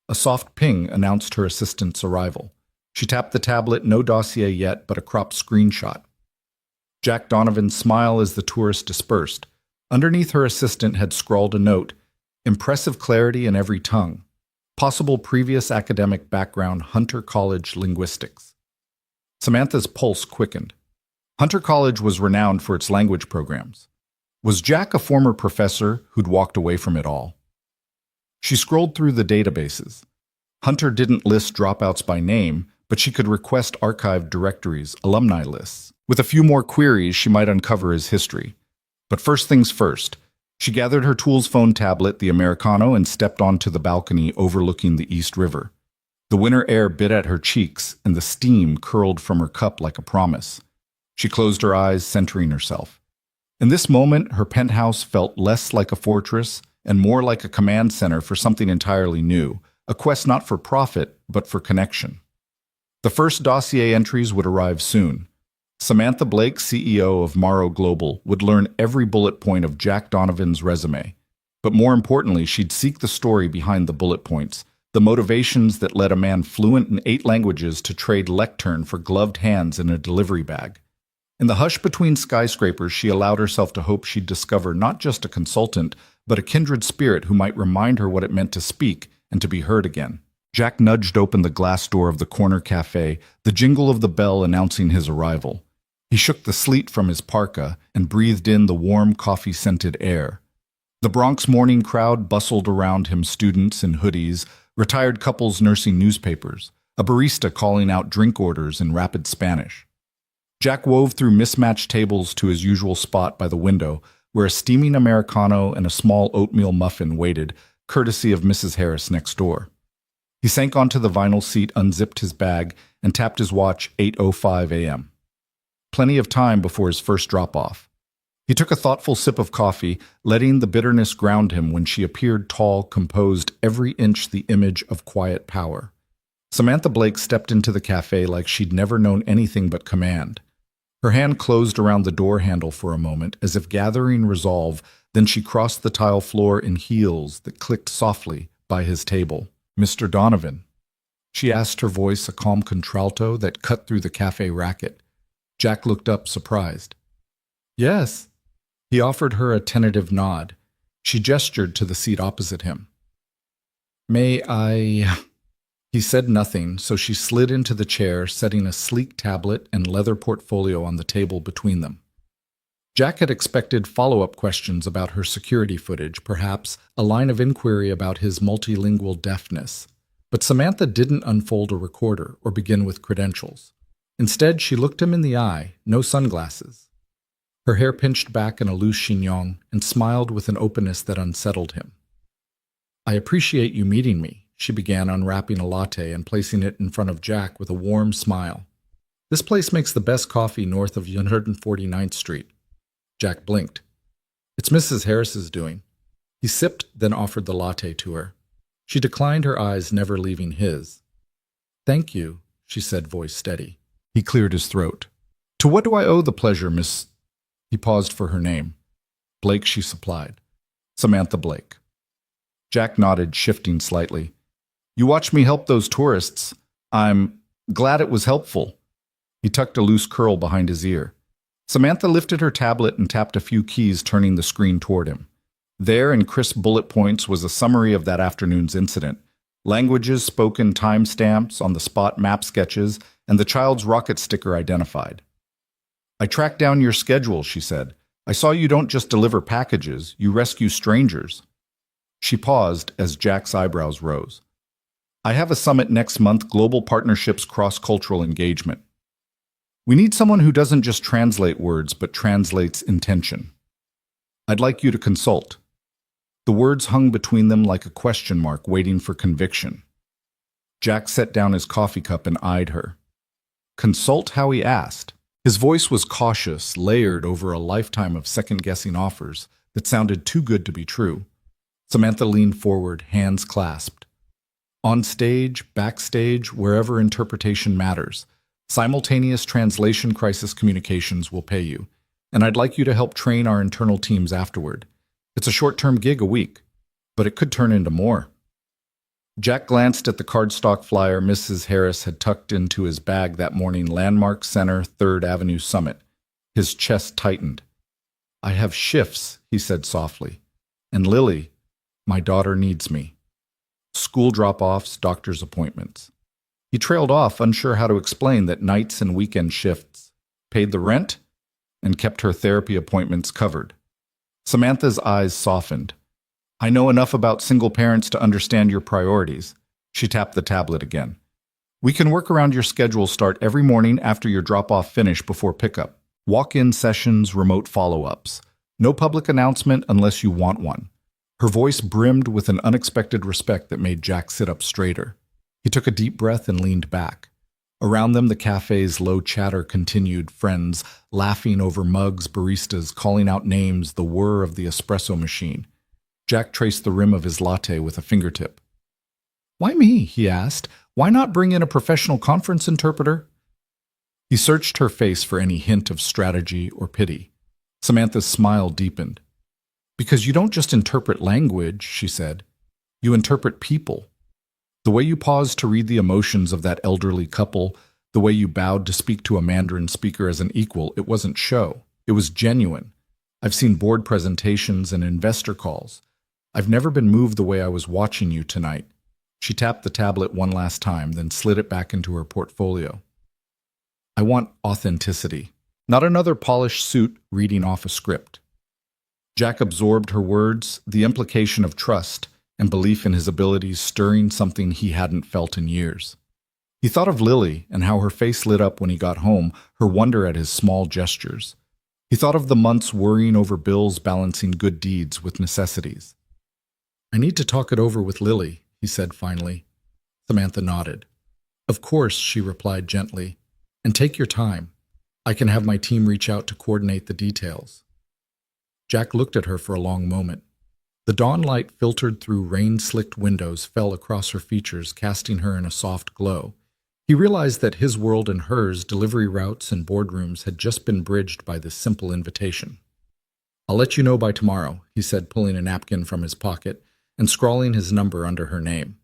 A soft ping announced her assistant's arrival. She tapped the tablet, no dossier yet, but a cropped screenshot. Jack Donovan's smile as the tourist dispersed. Underneath, her assistant had scrawled a note, impressive clarity in every tongue. Possible previous academic background, Hunter College linguistics. Samantha's pulse quickened. Hunter College was renowned for its language programs. Was Jack a former professor who'd walked away from it all? She scrolled through the databases. Hunter didn't list dropouts by name, but she could request archived directories, alumni lists. With a few more queries, she might uncover his history. But first things first, she gathered her tool's phone tablet, the Americano, and stepped onto the balcony overlooking the East River. The winter air bit at her cheeks, and the steam curled from her cup like a promise. She closed her eyes, centering herself. In this moment, her penthouse felt less like a fortress and more like a command center for something entirely new, a quest not for profit, but for connection. The first dossier entries would arrive soon. Samantha Blake, CEO of Morrow Global, would learn every bullet point of Jack Donovan's resume. But more importantly, she'd seek the story behind the bullet points, the motivations that led a man fluent in 8 languages to trade lectern for gloved hands in a delivery bag. In the hush between skyscrapers, she allowed herself to hope she'd discover not just a consultant, but a kindred spirit who might remind her what it meant to speak and to be heard again. Jack nudged open the glass door of the corner cafe, the jingle of the bell announcing his arrival. He shook the sleet from his parka and breathed in the warm, coffee-scented air. The Bronx morning crowd bustled around him, students in hoodies, retired couples nursing newspapers, a barista calling out drink orders in rapid Spanish. Jack wove through mismatched tables to his usual spot by the window, where a steaming Americano and a small oatmeal muffin waited, courtesy of Mrs. Harris next door. He sank onto the vinyl seat, unzipped his bag, and tapped his watch, 8:05 a.m. Plenty of time before his first drop-off. He took a thoughtful sip of coffee, letting the bitterness ground him when she appeared tall, composed, every inch the image of quiet power. Samantha Blake stepped into the cafe like she'd never known anything but command. Her hand closed around the door handle for a moment, as if gathering resolve, then she crossed the tile floor in heels that clicked softly, by his table. "Mr. Donovan?" She asked, her voice a calm contralto that cut through the cafe racket. Jack looked up, surprised. "Yes." He offered her a tentative nod. She gestured to the seat opposite him. "May I—" He said nothing, so she slid into the chair, setting a sleek tablet and leather portfolio on the table between them. Jack had expected follow-up questions about her security footage, perhaps a line of inquiry about his multilingual deafness. But Samantha didn't unfold a recorder or begin with credentials. Instead, she looked him in the eye, no sunglasses. Her hair pinched back in a loose chignon, and smiled with an openness that unsettled him. "I appreciate you meeting me," she began, unwrapping a latte and placing it in front of Jack with a warm smile. "This place makes the best coffee north of 149th Street. Jack blinked. "It's Mrs. Harris's doing." He sipped, then offered the latte to her. She declined, her eyes never leaving his. "Thank you," she said, voice steady. He cleared his throat. "To what do I owe the pleasure, Miss—" He paused for her name. "Blake," she supplied. "Samantha Blake." Jack nodded, shifting slightly. "You watched me help those tourists. I'm glad it was helpful." He tucked a loose curl behind his ear. Samantha lifted her tablet and tapped a few keys, turning the screen toward him. There, in crisp bullet points, was a summary of that afternoon's incident. Languages spoken, timestamps, on-the-spot map sketches, and the child's rocket sticker identified. "I tracked down your schedule," she said. "I saw you don't just deliver packages, you rescue strangers." She paused as Jack's eyebrows rose. "I have a summit next month, Global Partnerships Cross-Cultural Engagement. We need someone who doesn't just translate words, but translates intention. I'd like you to consult." The words hung between them like a question mark waiting for conviction. Jack set down his coffee cup and eyed her. Consult how he asked. His voice was cautious, layered over a lifetime of second-guessing offers that sounded too good to be true. Samantha leaned forward, hands clasped. "On stage, backstage, wherever interpretation matters, simultaneous translation crisis communications will pay you, and I'd like you to help train our internal teams afterward. It's a short-term gig a week, but it could turn into more." Jack glanced at the cardstock flyer Mrs. Harris had tucked into his bag that morning, Landmark Center, 3rd Avenue Summit. His chest tightened. "I have shifts," he said softly. "And Lily, my daughter needs me. School drop-offs, doctor's appointments." He trailed off, unsure how to explain that nights and weekend shifts paid the rent and kept her therapy appointments covered. Samantha's eyes softened. "I know enough about single parents to understand your priorities." She tapped the tablet again. "We can work around your schedule. Start every morning after your drop-off, finish before pickup. Walk-in sessions, remote follow-ups. No public announcement unless you want one." Her voice brimmed with an unexpected respect that made Jack sit up straighter. He took a deep breath and leaned back. Around them, the cafe's low chatter continued, friends laughing over mugs, baristas calling out names, the whir of the espresso machine. Jack traced the rim of his latte with a fingertip. "Why me?" he asked. "Why not bring in a professional conference interpreter?" He searched her face for any hint of strategy or pity. Samantha's smile deepened. "Because you don't just interpret language," she said. "You interpret people. The way you paused to read the emotions of that elderly couple, the way you bowed to speak to a Mandarin speaker as an equal, it wasn't show. It was genuine. I've seen board presentations and investor calls. I've never been moved the way I was watching you tonight." She tapped the tablet one last time, then slid it back into her portfolio. "I want authenticity, not another polished suit reading off a script." Jack absorbed her words, the implication of trust and belief in his abilities stirring something he hadn't felt in years. He thought of Lily and how her face lit up when he got home, her wonder at his small gestures. He thought of the months worrying over bills, balancing good deeds with necessities. "I need to talk it over with Lily," he said finally. Samantha nodded. "Of course," she replied gently. "And take your time. I can have my team reach out to coordinate the details." Jack looked at her for a long moment. The dawn light filtered through rain-slicked windows fell across her features, casting her in a soft glow. He realized that his world and hers, delivery routes and boardrooms, had just been bridged by this simple invitation. "I'll let you know by tomorrow," he said, pulling a napkin from his pocket. and scrawling his number under her name.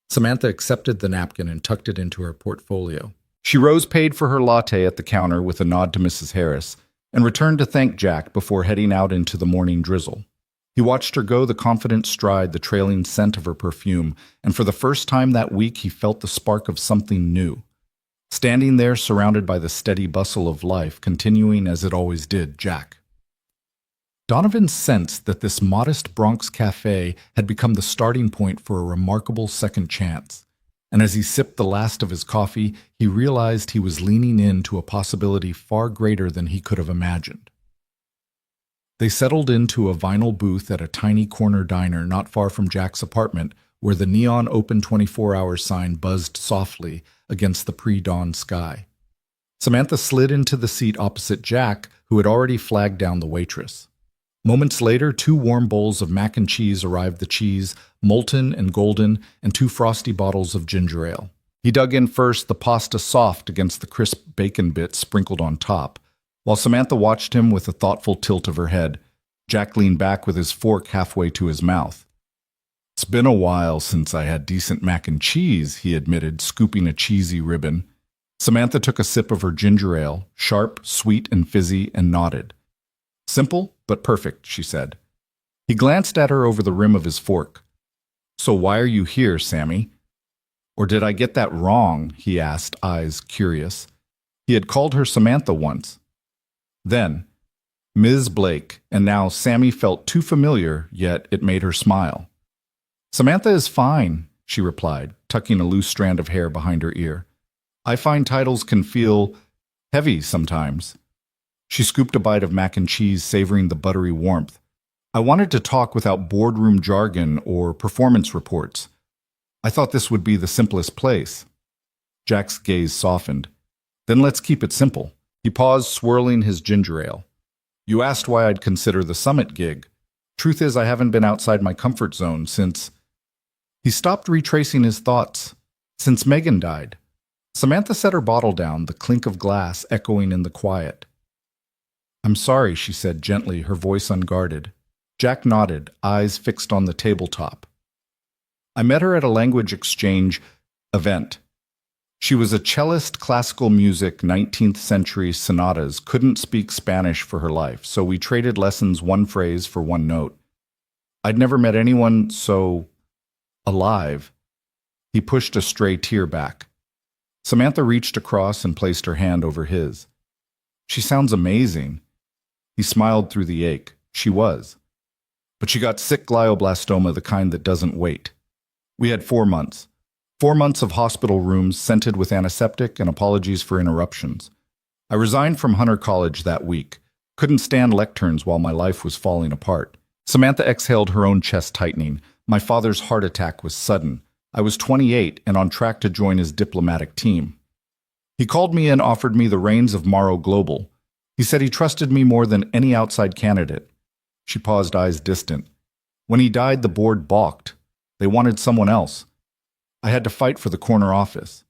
Samantha accepted the napkin and tucked it into her portfolio. She rose, paid for her latte at the counter with a nod to Mrs. Harris, and returned to thank Jack before heading out into the morning drizzle. He watched her go, the confident stride, the trailing scent of her perfume, and for the first time that week he felt the spark of something new. Standing there, surrounded by the steady bustle of life, continuing as it always did, Jack. Donovan sensed that this modest Bronx cafe had become the starting point for a remarkable second chance, and as he sipped the last of his coffee, he realized he was leaning into a possibility far greater than he could have imagined. They settled into a vinyl booth at a tiny corner diner not far from Jack's apartment, where the neon open 24-hour sign buzzed softly against the pre-dawn sky. Samantha slid into the seat opposite Jack, who had already flagged down the waitress. Moments later, 2 warm bowls of mac and cheese arrived, the cheese molten and golden, and 2 frosty bottles of ginger ale. He dug in first, the pasta soft against the crisp bacon bits sprinkled on top. While Samantha watched him with a thoughtful tilt of her head, Jack leaned back with his fork halfway to his mouth. "It's been a while since I had decent mac and cheese," he admitted, scooping a cheesy ribbon. Samantha took a sip of her ginger ale, sharp, sweet, and fizzy, and nodded. "Simple, but perfect," she said. He glanced at her over the rim of his fork. "So why are you here, Sammy?" "Or did I get that wrong?" he asked, eyes curious. He had called her Samantha once. Then, Ms. Blake, and now Sammy felt too familiar, yet it made her smile. "Samantha is fine," she replied, tucking a loose strand of hair behind her ear. "I find titles can feel heavy sometimes." She scooped a bite of mac and cheese, savoring the buttery warmth. "I wanted to talk without boardroom jargon or performance reports. I thought this would be the simplest place." Jack's gaze softened. "Then let's keep it simple." He paused, swirling his ginger ale. "You asked why I'd consider the summit gig. Truth is, I haven't been outside my comfort zone since—" He stopped, retracing his thoughts. "Since Megan died." Samantha set her bottle down, the clink of glass echoing in the quiet. "I'm sorry," she said gently, her voice unguarded. Jack nodded, eyes fixed on the tabletop. "I met her at a language exchange event. She was a cellist, classical music, 19th century sonatas, couldn't speak Spanish for her life, so we traded lessons, one phrase for one note. I'd never met anyone so alive." He pushed a stray tear back. Samantha reached across and placed her hand over his. "She sounds amazing." He smiled through the ache. She was. But she got sick glioblastoma, the kind that doesn't wait. We had 4 months. 4 months of hospital rooms scented with antiseptic and apologies for interruptions. I resigned from Hunter College that week. Couldn't stand lecterns while my life was falling apart. Samantha exhaled, her own chest tightening. My father's heart attack was sudden. I was 28 and on track to join his diplomatic team. He called me and offered me the reins of Morrow Global. He said he trusted me more than any outside candidate. She paused, eyes distant. When he died, the board balked. They wanted someone else. I had to fight for the corner office.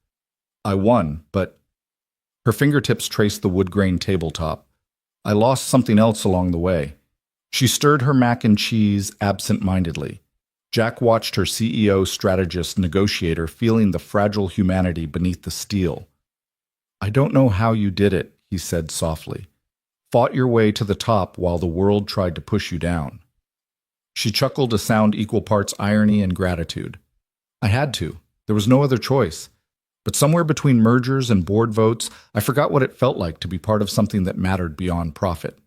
I won, but... Her fingertips traced the wood-grain tabletop. I lost something else along the way. She stirred her mac and cheese absent-mindedly. Jack watched her CEO, strategist, negotiator, feeling the fragile humanity beneath the steel. "I don't know how you did it," he said softly. "Fought your way to the top while the world tried to push you down." She chuckled, a sound equal parts irony and gratitude. "I had to. There was no other choice. But somewhere between mergers and board votes, I forgot what it felt like to be part of something that mattered beyond profit."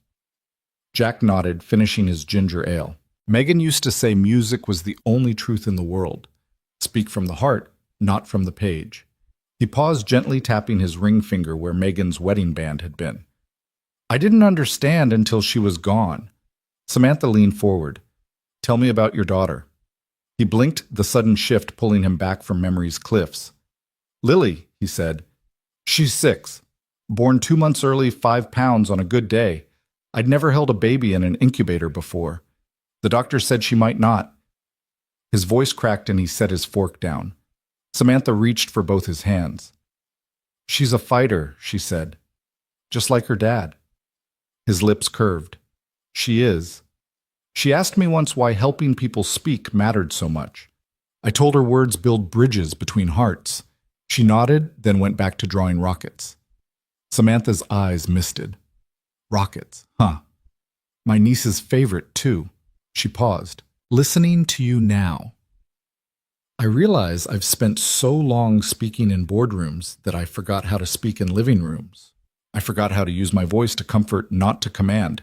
Jack nodded, finishing his ginger ale. Megan used to say music was the only truth in the world. Speak from the heart, not from the page. He paused, gently tapping his ring finger where Megan's wedding band had been. "I didn't understand until she was gone." Samantha leaned forward. "Tell me about your daughter." He blinked, the sudden shift pulling him back from memory's cliffs. "Lily," he said. "She's 6. Born 2 months early, 5 pounds on a good day. I'd never held a baby in an incubator before. The doctor said she might not." His voice cracked and he set his fork down. Samantha reached for both his hands. "She's a fighter," she said. "Just like her dad." His lips curved. "She is." She asked me once why helping people speak mattered so much. I told her words build bridges between hearts. She nodded, then went back to drawing rockets. Samantha's eyes misted. Rockets, huh? My niece's favorite, too. She paused. Listening to you now. I realize I've spent so long speaking in boardrooms that I forgot how to speak in living rooms. I forgot how to use my voice to comfort, not to command.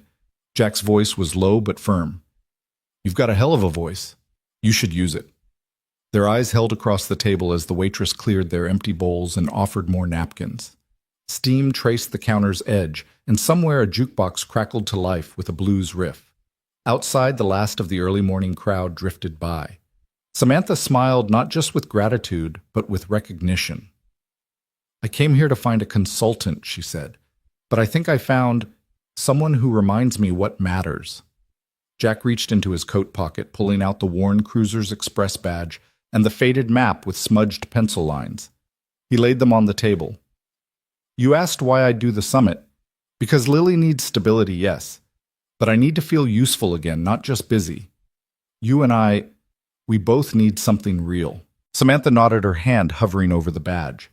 Jack's voice was low but firm. You've got a hell of a voice. You should use it. Their eyes held across the table as the waitress cleared their empty bowls and offered more napkins. Steam traced the counter's edge, and somewhere a jukebox crackled to life with a blues riff. Outside, the last of the early morning crowd drifted by. Samantha smiled not just with gratitude, but with recognition. I came here to find a consultant, she said, but I think I found someone who reminds me what matters. Jack reached into his coat pocket, pulling out the worn Cruiser's Express badge and the faded map with smudged pencil lines. He laid them on the table. You asked why I'd do the summit. Because Lily needs stability, yes. But I need to feel useful again, not just busy. You and we both need something real. Samantha nodded, her hand hovering over the badge.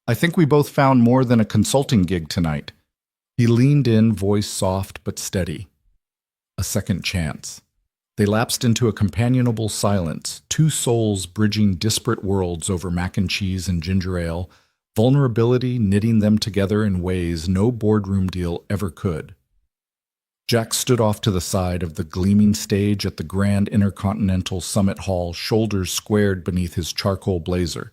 I think we both found more than a consulting gig tonight. He leaned in, voice soft but steady. A second chance. They lapsed into a companionable silence, two souls bridging disparate worlds over mac and cheese and ginger ale, vulnerability knitting them together in ways no boardroom deal ever could. Jack stood off to the side of the gleaming stage at the Grand Intercontinental Summit Hall, shoulders squared beneath his charcoal blazer.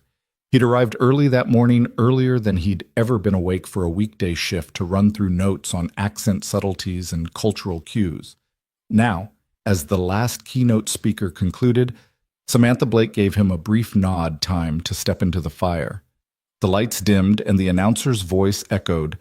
He'd arrived early that morning, earlier than he'd ever been awake for a weekday shift to run through notes on accent subtleties and cultural cues. Now, as the last keynote speaker concluded, Samantha Blake gave him a brief nod, time to step into the fire. The lights dimmed and the announcer's voice echoed,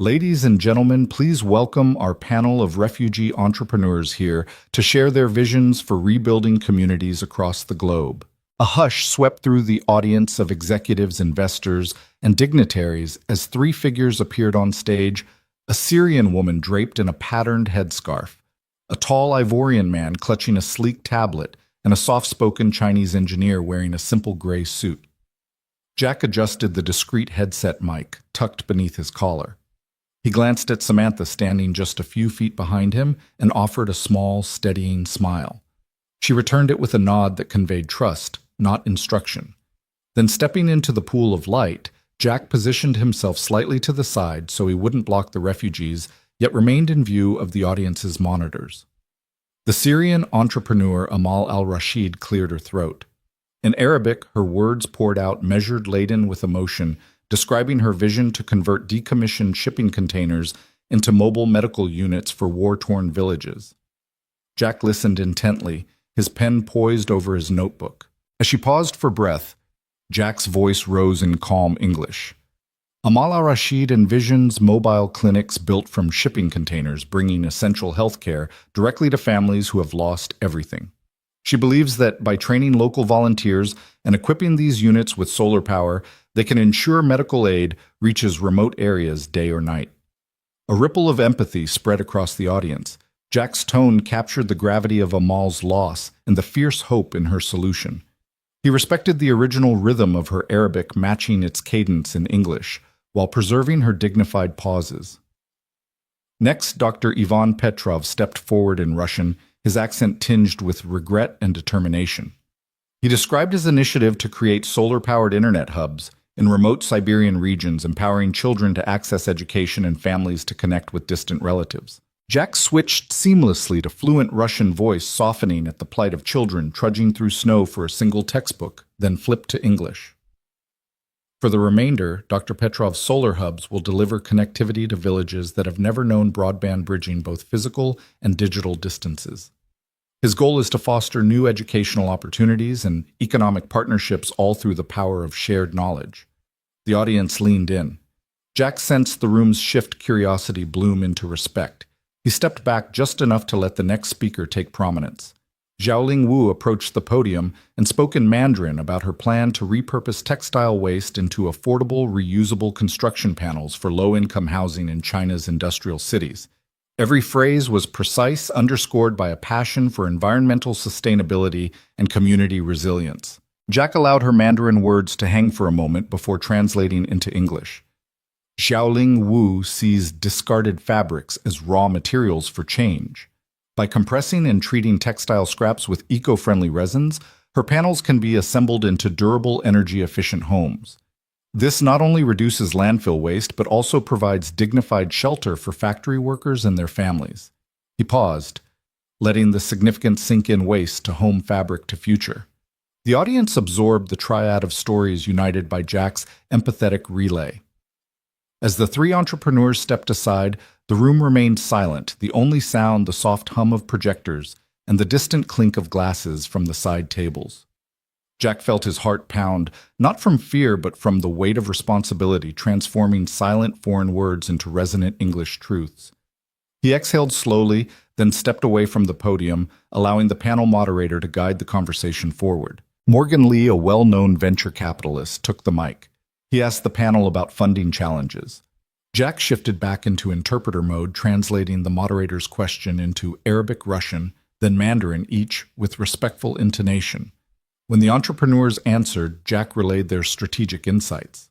Ladies and gentlemen, please welcome our panel of refugee entrepreneurs here to share their visions for rebuilding communities across the globe. A hush swept through the audience of executives, investors, and dignitaries as three figures appeared on stage, a Syrian woman draped in a patterned headscarf, a tall Ivorian man clutching a sleek tablet, and a soft-spoken Chinese engineer wearing a simple gray suit. Jack adjusted the discreet headset mic, tucked beneath his collar. He glanced at Samantha standing just a few feet behind him and offered a small, steadying smile. She returned it with a nod that conveyed trust, not instruction. Then, stepping into the pool of light, Jack positioned himself slightly to the side so he wouldn't block the refugees, yet remained in view of the audience's monitors. The Syrian entrepreneur Amal al-Rashid cleared her throat. In Arabic, her words poured out, measured, laden with emotion, describing her vision to convert decommissioned shipping containers into mobile medical units for war-torn villages. Jack listened intently, his pen poised over his notebook. As she paused for breath, Jack's voice rose in calm English. Amal al-Rashid envisions mobile clinics built from shipping containers, bringing essential health care directly to families who have lost everything. She believes that by training local volunteers and equipping these units with solar power, they can ensure medical aid reaches remote areas day or night. A ripple of empathy spread across the audience. Jack's tone captured the gravity of Amal's loss and the fierce hope in her solution. He respected the original rhythm of her Arabic, matching its cadence in English, while preserving her dignified pauses. Next, Dr. Ivan Petrov stepped forward in Russian, his accent tinged with regret and determination. He described his initiative to create solar-powered internet hubs in remote Siberian regions, empowering children to access education and families to connect with distant relatives. Jack switched seamlessly to fluent Russian voice, softening at the plight of children trudging through snow for a single textbook, then flipped to English. For the remainder, Dr. Petrov's solar hubs will deliver connectivity to villages that have never known broadband, bridging both physical and digital distances. His goal is to foster new educational opportunities and economic partnerships, all through the power of shared knowledge. The audience leaned in. Jack sensed the room's shift, curiosity bloom into respect. He stepped back just enough to let the next speaker take prominence. Xiaoling Wu approached the podium and spoke in Mandarin about her plan to repurpose textile waste into affordable, reusable construction panels for low-income housing in China's industrial cities. Every phrase was precise, underscored by a passion for environmental sustainability and community resilience. Jack allowed her Mandarin words to hang for a moment before translating into English. Xiaoling Wu sees discarded fabrics as raw materials for change. By compressing and treating textile scraps with eco-friendly resins, her panels can be assembled into durable, energy-efficient homes. This not only reduces landfill waste, but also provides dignified shelter for factory workers and their families. He paused, letting the significant sink-in waste to home fabric to future. The audience absorbed the triad of stories united by Jack's empathetic relay. As the three entrepreneurs stepped aside, the room remained silent, the only sound the soft hum of projectors and the distant clink of glasses from the side tables. Jack felt his heart pound, not from fear but from the weight of responsibility transforming silent foreign words into resonant English truths. He exhaled slowly, then stepped away from the podium, allowing the panel moderator to guide the conversation forward. Morgan Lee, a well-known venture capitalist, took the mic. He asked the panel about funding challenges. Jack shifted back into interpreter mode, translating the moderator's question into Arabic, Russian, then Mandarin, each with respectful intonation. When the entrepreneurs answered, Jack relayed their strategic insights.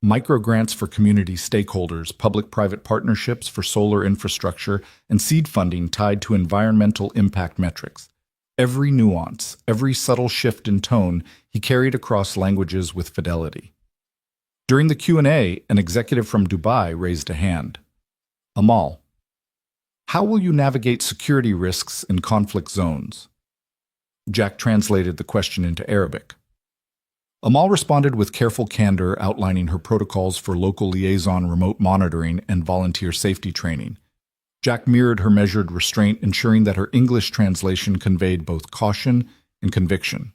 Microgrants for community stakeholders, public-private partnerships for solar infrastructure, and seed funding tied to environmental impact metrics. Every nuance, every subtle shift in tone, he carried across languages with fidelity. During the Q&A, an executive from Dubai raised a hand. Amal, how will you navigate security risks in conflict zones? Jack translated the question into Arabic. Amal responded with careful candor, outlining her protocols for local liaison, remote monitoring, and volunteer safety training. Jack mirrored her measured restraint, ensuring that her English translation conveyed both caution and conviction.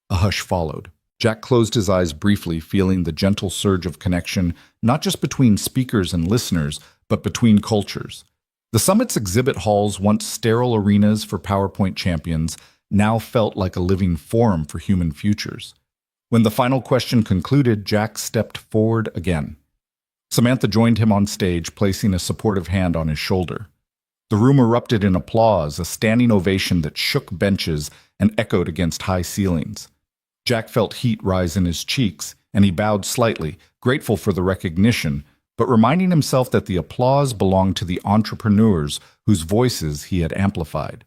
A hush followed. Jack closed his eyes briefly, feeling the gentle surge of connection, not just between speakers and listeners, but between cultures. The summit's exhibit halls, once sterile arenas for PowerPoint champions, now felt like a living forum for human futures. When the final question concluded, Jack stepped forward again. Samantha joined him on stage, placing a supportive hand on his shoulder. The room erupted in applause, a standing ovation that shook benches and echoed against high ceilings. Jack felt heat rise in his cheeks, and he bowed slightly, grateful for the recognition, but reminding himself that the applause belonged to the entrepreneurs whose voices he had amplified.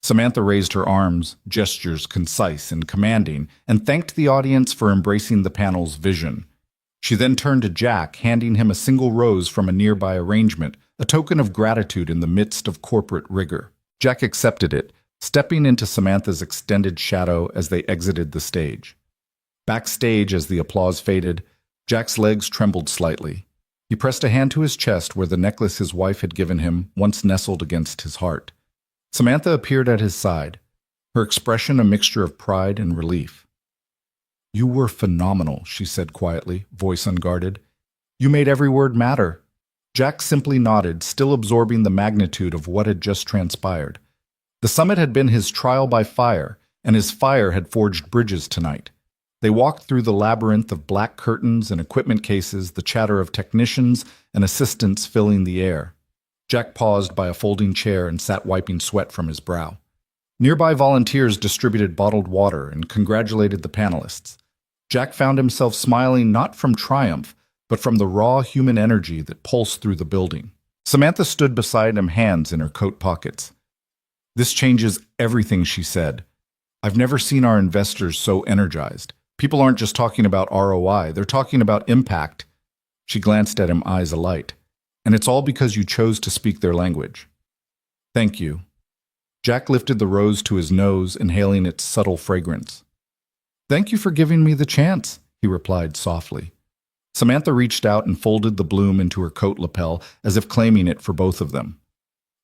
Samantha raised her arms, gestures concise and commanding, and thanked the audience for embracing the panel's vision. She then turned to Jack, handing him a single rose from a nearby arrangement, a token of gratitude in the midst of corporate rigor. Jack accepted it, stepping into Samantha's extended shadow as they exited the stage. Backstage, as the applause faded, Jack's legs trembled slightly. He pressed a hand to his chest where the necklace his wife had given him once nestled against his heart. Samantha appeared at his side, her expression a mixture of pride and relief. "You were phenomenal," she said quietly, voice unguarded. "You made every word matter." Jack simply nodded, still absorbing the magnitude of what had just transpired. The summit had been his trial by fire, and his fire had forged bridges tonight. They walked through the labyrinth of black curtains and equipment cases, the chatter of technicians and assistants filling the air. Jack paused by a folding chair and sat wiping sweat from his brow. Nearby volunteers distributed bottled water and congratulated the panelists. Jack found himself smiling not from triumph, but from the raw human energy that pulsed through the building. Samantha stood beside him, hands in her coat pockets. "This changes everything," she said. "I've never seen our investors so energized. People aren't just talking about ROI, they're talking about impact." She glanced at him, eyes alight. "And it's all because you chose to speak their language." "Thank you." Jack lifted the rose to his nose, inhaling its subtle fragrance. "Thank you for giving me the chance," he replied softly. Samantha reached out and folded the bloom into her coat lapel, as if claiming it for both of them.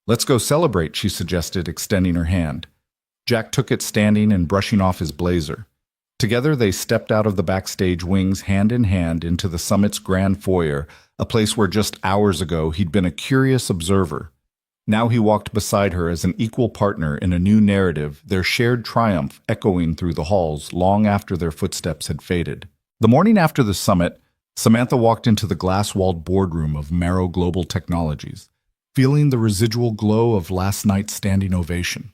"Let's go celebrate," she suggested, extending her hand. Jack took it, standing and brushing off his blazer. Together they stepped out of the backstage wings, hand in hand, into the summit's grand foyer, a place where just hours ago he'd been a curious observer. Now he walked beside her as an equal partner in a new narrative, their shared triumph echoing through the halls long after their footsteps had faded. The morning after the summit, Samantha walked into the glass-walled boardroom of Marrow Global Technologies. feeling the residual glow of last night's standing ovation.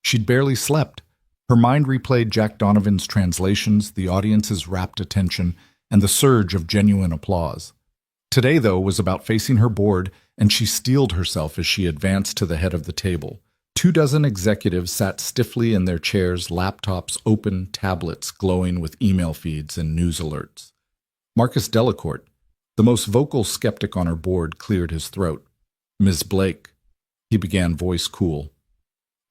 She'd barely slept. Her mind replayed Jack Donovan's translations, the audience's rapt attention, and the surge of genuine applause. Today, though, was about facing her board, and she steeled herself as she advanced to the head of the table. 24 executives sat stiffly in their chairs, laptops open, tablets glowing with email feeds and news alerts. Marcus Delacourt, the most vocal skeptic on her board, cleared his throat. "Ms. Blake," he began, voice cool.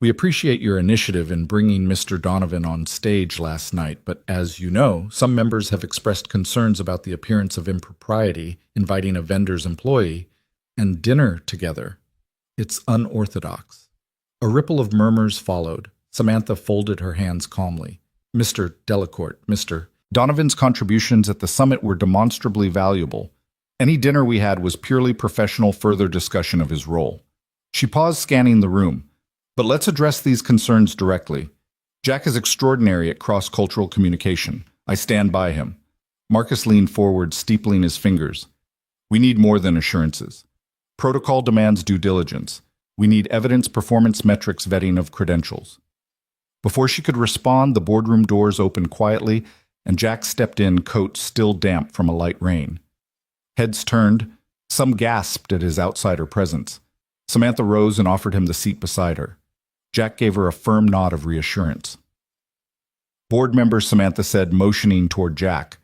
"We appreciate your initiative in bringing Mr. Donovan on stage last night, but as you know, some members have expressed concerns about the appearance of impropriety inviting a vendor's employee and dinner together. It's unorthodox." A ripple of murmurs followed. Samantha folded her hands calmly. "Mr. Delacourt, Mr. Donovan's contributions at the summit were demonstrably valuable. Any dinner we had was purely professional further discussion of his role." She paused, scanning the room. "But let's address these concerns directly. Jack is extraordinary at cross-cultural communication. I stand by him." Marcus leaned forward, steepling his fingers. "We need more than assurances. Protocol demands due diligence. We need evidence, performance metrics, vetting of credentials." Before she could respond, the boardroom doors opened quietly, and Jack stepped in, coat still damp from a light rain. Heads turned. Some gasped at his outsider presence. Samantha rose and offered him the seat beside her. Jack gave her a firm nod of reassurance. "Board member," Samantha said, motioning toward Jack,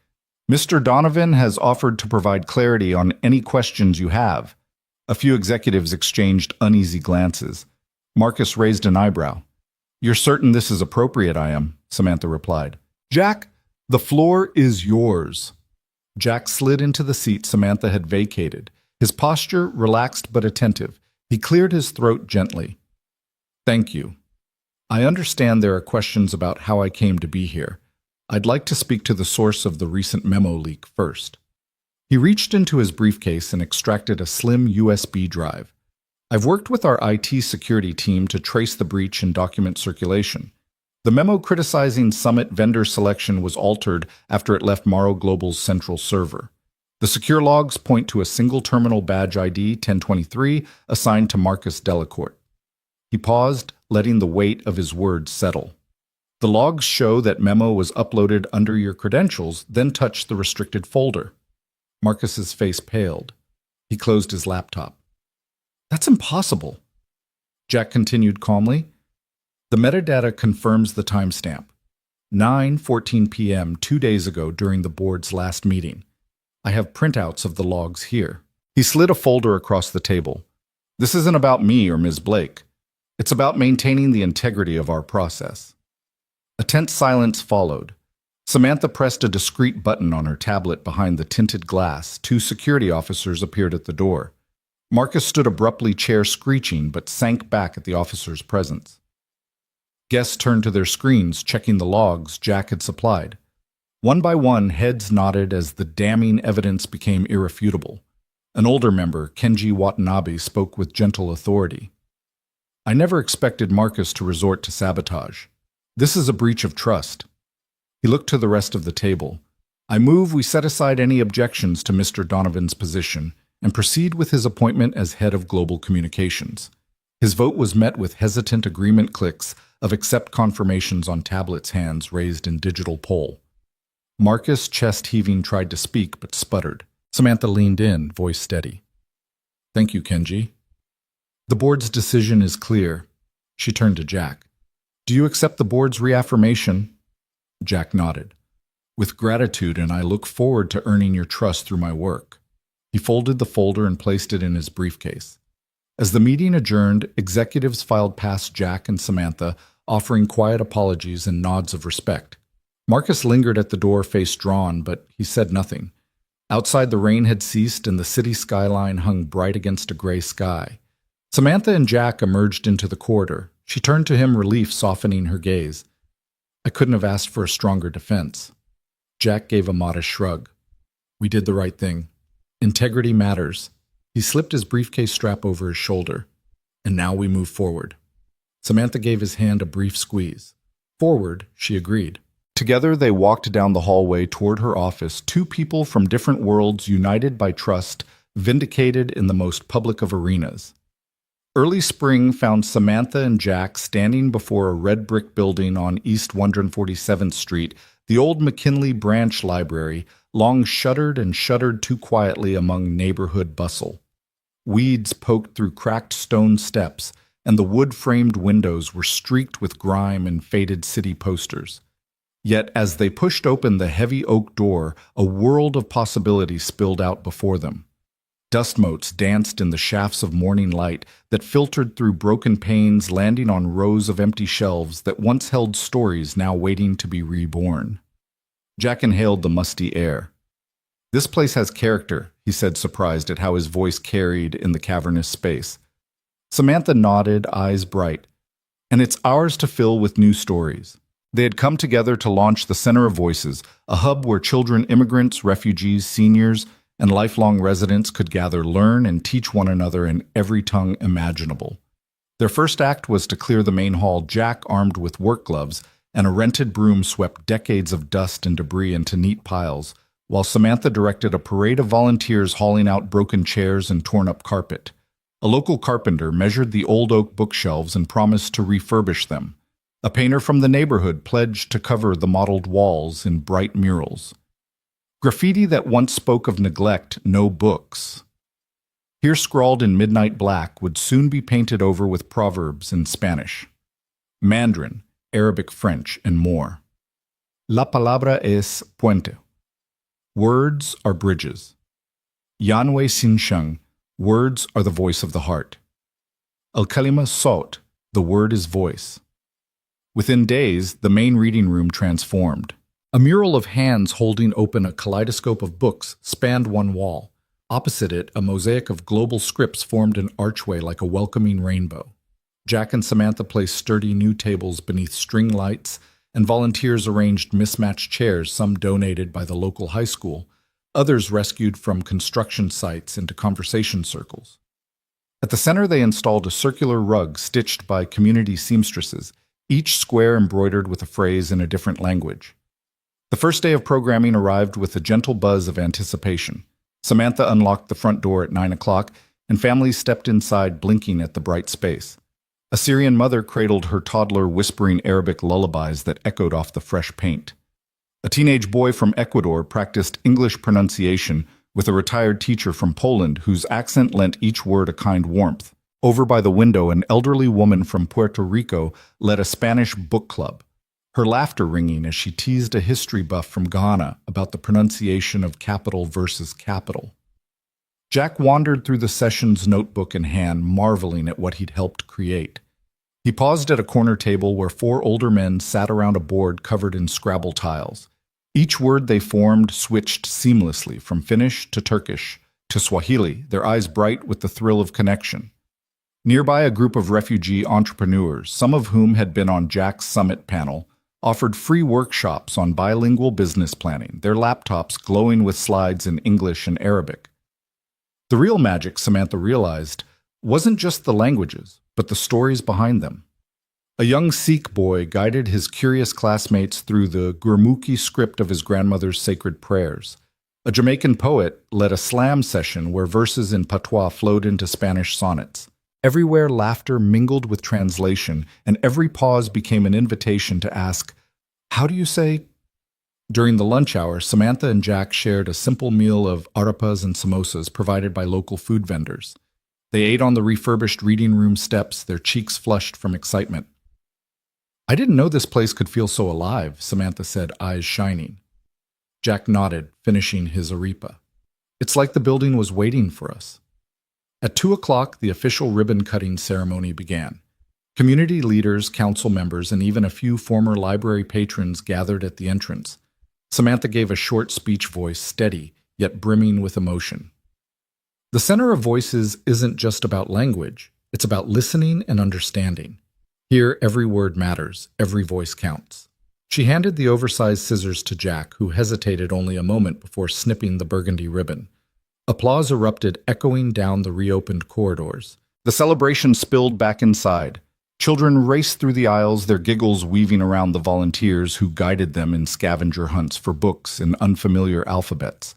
"Mr. Donovan has offered to provide clarity on any questions you have." A few executives exchanged uneasy glances. Marcus raised an eyebrow. "You're certain this is appropriate?" "I am," Samantha replied. "Jack, the floor is yours." Jack slid into the seat Samantha had vacated, his posture relaxed but attentive. He cleared his throat gently. "Thank you. I understand there are questions about how I came to be here. I'd like to speak to the source of the recent memo leak first." He reached into his briefcase and extracted a slim USB drive. "I've worked with our IT security team to trace the breach and document circulation. The memo criticizing Summit vendor selection was altered after it left Morrow Global's central server. The secure logs point to a single terminal badge ID 1023 assigned to Marcus Delacourt." He paused, letting the weight of his words settle. "The logs show that memo was uploaded under your credentials, then touched the restricted folder." Marcus's face paled. He closed his laptop. "That's impossible." Jack continued calmly. "The metadata confirms the timestamp. 9:14 p.m. 2 days ago during the board's last meeting. I have printouts of the logs here." He slid a folder across the table. "This isn't about me or Ms. Blake. It's about maintaining the integrity of our process." A tense silence followed. Samantha pressed a discreet button on her tablet behind the tinted glass. 2 security officers appeared at the door. Marcus stood abruptly, chair screeching, but sank back at the officer's presence. Guests turned to their screens, checking the logs Jack had supplied. One by one, heads nodded as the damning evidence became irrefutable. An older member, Kenji Watanabe, spoke with gentle authority. "I never expected Marcus to resort to sabotage. This is a breach of trust." He looked to the rest of the table. "I move we set aside any objections to Mr. Donovan's position and proceed with his appointment as head of global communications." His vote was met with hesitant agreement clicks of accept confirmations on tablets, hands raised in digital poll. Marcus, chest heaving, tried to speak but sputtered. Samantha leaned in, voice steady. "Thank you, Kenji. The board's decision is clear." She turned to Jack. "Do you accept the board's reaffirmation?" Jack nodded. "With gratitude, and I look forward to earning your trust through my work." He folded the folder and placed it in his briefcase. As the meeting adjourned, executives filed past Jack and Samantha, offering quiet apologies and nods of respect. Marcus lingered at the door, face drawn, but he said nothing. Outside, the rain had ceased and the city skyline hung bright against a gray sky. Samantha and Jack emerged into the corridor. She turned to him, relief softening her gaze. "I couldn't have asked for a stronger defense." Jack gave a modest shrug. "We did the right thing. Integrity matters." He slipped his briefcase strap over his shoulder. "And now we move forward." Samantha gave his hand a brief squeeze. "Forward," she agreed. Together they walked down the hallway toward her office, 2 people from different worlds united by trust, vindicated in the most public of arenas. Early spring found Samantha and Jack standing before a red brick building on East 147th Street, the old McKinley Branch Library, long shuttered and shuttered too quietly among neighborhood bustle. Weeds poked through cracked stone steps, and the wood-framed windows were streaked with grime and faded city posters. Yet as they pushed open the heavy oak door, a world of possibility spilled out before them. Dust motes danced in the shafts of morning light that filtered through broken panes, landing on rows of empty shelves that once held stories now waiting to be reborn. Jack inhaled the musty air. "This place has character," he said, surprised at how his voice carried in the cavernous space. Samantha nodded, eyes bright. "And it's ours to fill with new stories." They had come together to launch the Center of Voices, a hub where children, immigrants, refugees, seniors, and lifelong residents could gather, learn, and teach one another in every tongue imaginable. Their first act was to clear the main hall. Jack, armed with work gloves and a rented broom, swept decades of dust and debris into neat piles, while Samantha directed a parade of volunteers hauling out broken chairs and torn-up carpet. A local carpenter measured the old oak bookshelves and promised to refurbish them. A painter from the neighborhood pledged to cover the mottled walls in bright murals. Graffiti that once spoke of neglect, no books, here scrawled in midnight black, would soon be painted over with proverbs in Spanish, Mandarin, Arabic, French, and more. La palabra es puente. Words are bridges. Yanwei Xinsheng, words are the voice of the heart. Al kalima sot, the word is voice. Within days, the main reading room transformed. A mural of hands holding open a kaleidoscope of books spanned one wall. Opposite it, a mosaic of global scripts formed an archway like a welcoming rainbow. Jack and Samantha placed sturdy new tables beneath string lights, and volunteers arranged mismatched chairs, some donated by the local high school, others rescued from construction sites into conversation circles. At the center, they installed a circular rug stitched by community seamstresses, each square embroidered with a phrase in a different language. The first day of programming arrived with a gentle buzz of anticipation. Samantha unlocked the front door at 9 o'clock, and families stepped inside, blinking at the bright space. A Syrian mother cradled her toddler, whispering Arabic lullabies that echoed off the fresh paint. A teenage boy from Ecuador practiced English pronunciation with a retired teacher from Poland whose accent lent each word a kind warmth. Over by the window, an elderly woman from Puerto Rico led a Spanish book club, her laughter ringing as she teased a history buff from Ghana about the pronunciation of capital versus capital. Jack wandered through the sessions, notebook in hand, marveling at what he'd helped create. He paused at a corner table where 4 older men sat around a board covered in Scrabble tiles. Each word they formed switched seamlessly from Finnish to Turkish to Swahili, their eyes bright with the thrill of connection. Nearby, a group of refugee entrepreneurs, some of whom had been on Jack's summit panel, offered free workshops on bilingual business planning, their laptops glowing with slides in English and Arabic. The real magic, Samantha realized, wasn't just the languages, but the stories behind them. A young Sikh boy guided his curious classmates through the Gurmukhi script of his grandmother's sacred prayers. A Jamaican poet led a slam session where verses in patois flowed into Spanish sonnets. Everywhere, laughter mingled with translation, and every pause became an invitation to ask, "How do you say?" During the lunch hour, Samantha and Jack shared a simple meal of arepas and samosas provided by local food vendors. They ate on the refurbished reading room steps, their cheeks flushed from excitement. "I didn't know this place could feel so alive," Samantha said, eyes shining. Jack nodded, finishing his arepa. "It's like the building was waiting for us." At 2 o'clock, the official ribbon-cutting ceremony began. Community leaders, council members, and even a few former library patrons gathered at the entrance. Samantha gave a short speech, voice steady, yet brimming with emotion. The Center of Voices isn't just about language. It's about listening and understanding. Here, every word matters, every voice counts. She handed the oversized scissors to Jack, who hesitated only a moment before snipping the burgundy ribbon. Applause erupted, echoing down the reopened corridors. The celebration spilled back inside. Children raced through the aisles, their giggles weaving around the volunteers who guided them in scavenger hunts for books in unfamiliar alphabets.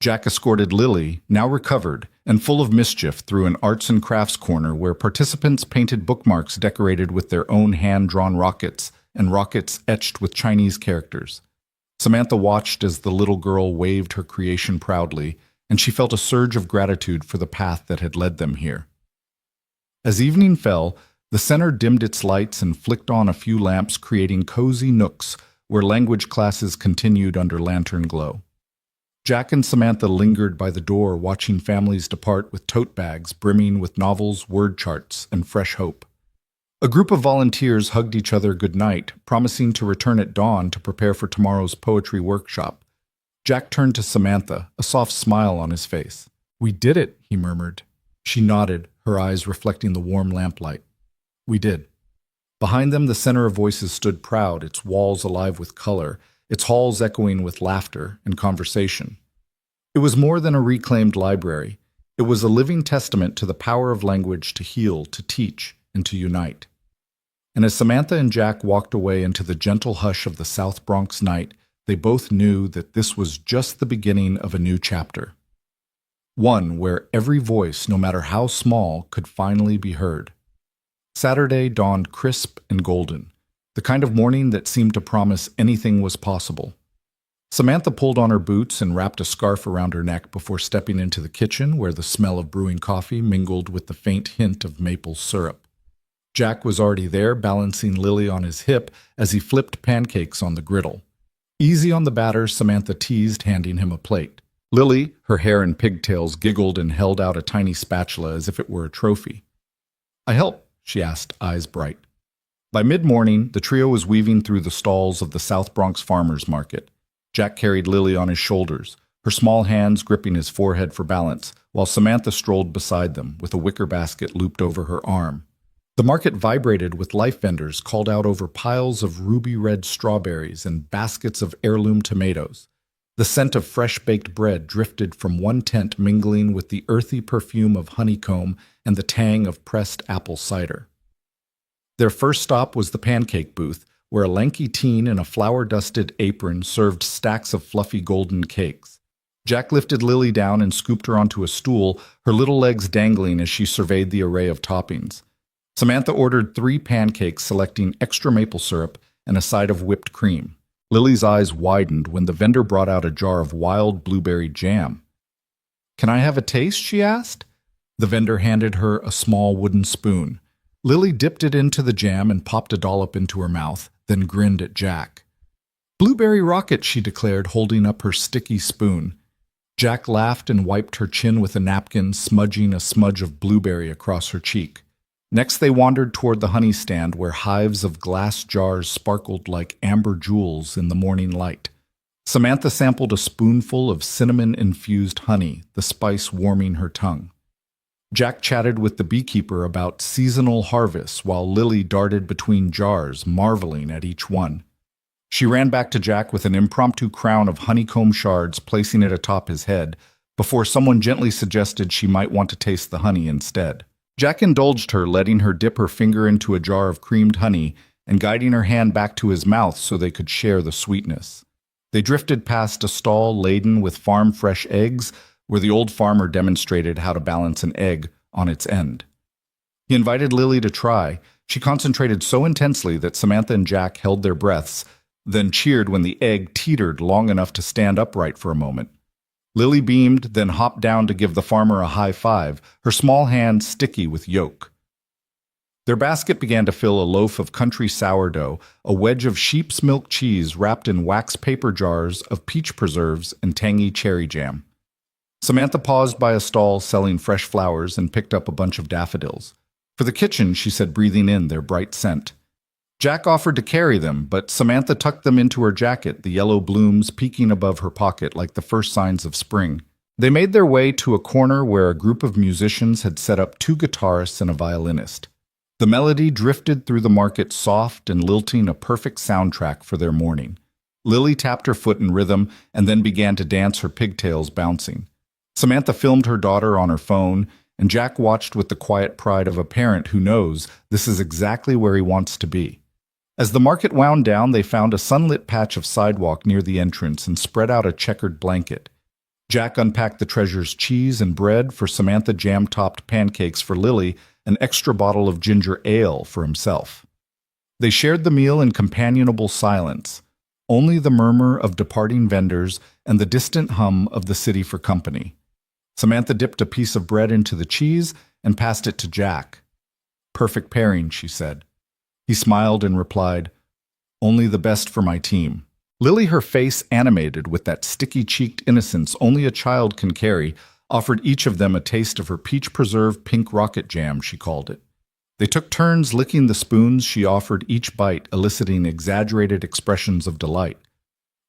Jack escorted Lily, now recovered and full of mischief, through an arts and crafts corner where participants painted bookmarks decorated with their own hand-drawn rockets and rockets etched with Chinese characters. Samantha watched as the little girl waved her creation proudly, and she felt a surge of gratitude for the path that had led them here. As evening fell, the center dimmed its lights and flicked on a few lamps, creating cozy nooks where language classes continued under lantern glow. Jack and Samantha lingered by the door, watching families depart with tote bags brimming with novels, word charts, and fresh hope. A group of volunteers hugged each other goodnight, promising to return at dawn to prepare for tomorrow's poetry workshop. Jack turned to Samantha, a soft smile on his face. "We did it," he murmured. She nodded, her eyes reflecting the warm lamplight. "We did." Behind them, the center of voices stood proud, its walls alive with color, its halls echoing with laughter and conversation. It was more than a reclaimed library. It was a living testament to the power of language to heal, to teach, and to unite. And as Samantha and Jack walked away into the gentle hush of the South Bronx night, they both knew that this was just the beginning of a new chapter. One where every voice, no matter how small, could finally be heard. Saturday dawned crisp and golden, the kind of morning that seemed to promise anything was possible. Samantha pulled on her boots and wrapped a scarf around her neck before stepping into the kitchen, where the smell of brewing coffee mingled with the faint hint of maple syrup. Jack was already there, balancing Lily on his hip as he flipped pancakes on the griddle. "Easy on the batter," Samantha teased, handing him a plate. Lily, her hair in pigtails, giggled and held out a tiny spatula as if it were a trophy. "I help?" she asked, eyes bright. By mid-morning, the trio was weaving through the stalls of the South Bronx Farmers Market. Jack carried Lily on his shoulders, her small hands gripping his forehead for balance, while Samantha strolled beside them, with a wicker basket looped over her arm. The market vibrated with life vendors called out over piles of ruby-red strawberries and baskets of heirloom tomatoes. The scent of fresh-baked bread drifted from one tent, mingling with the earthy perfume of honeycomb and the tang of pressed apple cider. Their first stop was the pancake booth, where a lanky teen in a flour-dusted apron served stacks of fluffy golden cakes. Jack lifted Lily down and scooped her onto a stool, her little legs dangling as she surveyed the array of toppings. Samantha ordered 3 pancakes, selecting extra maple syrup and a side of whipped cream. Lily's eyes widened when the vendor brought out a jar of wild blueberry jam. "Can I have a taste?" she asked. The vendor handed her a small wooden spoon. Lily dipped it into the jam and popped a dollop into her mouth, then grinned at Jack. "Blueberry rocket," she declared, holding up her sticky spoon. Jack laughed and wiped her chin with a napkin, smudging a smudge of blueberry across her cheek. Next they wandered toward the honey stand, where hives of glass jars sparkled like amber jewels in the morning light. Samantha sampled a spoonful of cinnamon-infused honey, the spice warming her tongue. Jack chatted with the beekeeper about seasonal harvests, while Lily darted between jars, marveling at each one. She ran back to Jack with an impromptu crown of honeycomb shards, placing it atop his head, before someone gently suggested she might want to taste the honey instead. Jack indulged her, letting her dip her finger into a jar of creamed honey and guiding her hand back to his mouth so they could share the sweetness. They drifted past a stall laden with farm-fresh eggs, where the old farmer demonstrated how to balance an egg on its end. He invited Lily to try. She concentrated so intensely that Samantha and Jack held their breaths, then cheered when the egg teetered long enough to stand upright for a moment. Lily beamed, then hopped down to give the farmer a high five, her small hand sticky with yolk. Their basket began to fill a loaf of country sourdough, a wedge of sheep's milk cheese wrapped in wax paper jars of peach preserves and tangy cherry jam. Samantha paused by a stall selling fresh flowers and picked up a bunch of daffodils. "For the kitchen," she said, breathing in their bright scent. Jack offered to carry them, but Samantha tucked them into her jacket, the yellow blooms peeking above her pocket like the first signs of spring. They made their way to a corner where a group of musicians had set up 2 guitarists and a violinist. The melody drifted through the market, soft and lilting, a perfect soundtrack for their morning. Lily tapped her foot in rhythm and then began to dance, her pigtails bouncing. Samantha filmed her daughter on her phone, and Jack watched with the quiet pride of a parent who knows this is exactly where he wants to be. As the market wound down, they found a sunlit patch of sidewalk near the entrance and spread out a checkered blanket. Jack unpacked the treasure's cheese and bread for Samantha, jam-topped pancakes for Lily, an extra bottle of ginger ale for himself. They shared the meal in companionable silence, only the murmur of departing vendors and the distant hum of the city for company. Samantha dipped a piece of bread into the cheese and passed it to Jack. "Perfect pairing," she said. He smiled and replied, "Only the best for my team." Lily, her face animated with that sticky-cheeked innocence only a child can carry, offered each of them a taste of her peach-preserved pink rocket jam, she called it. They took turns licking the spoons she offered each bite, eliciting exaggerated expressions of delight.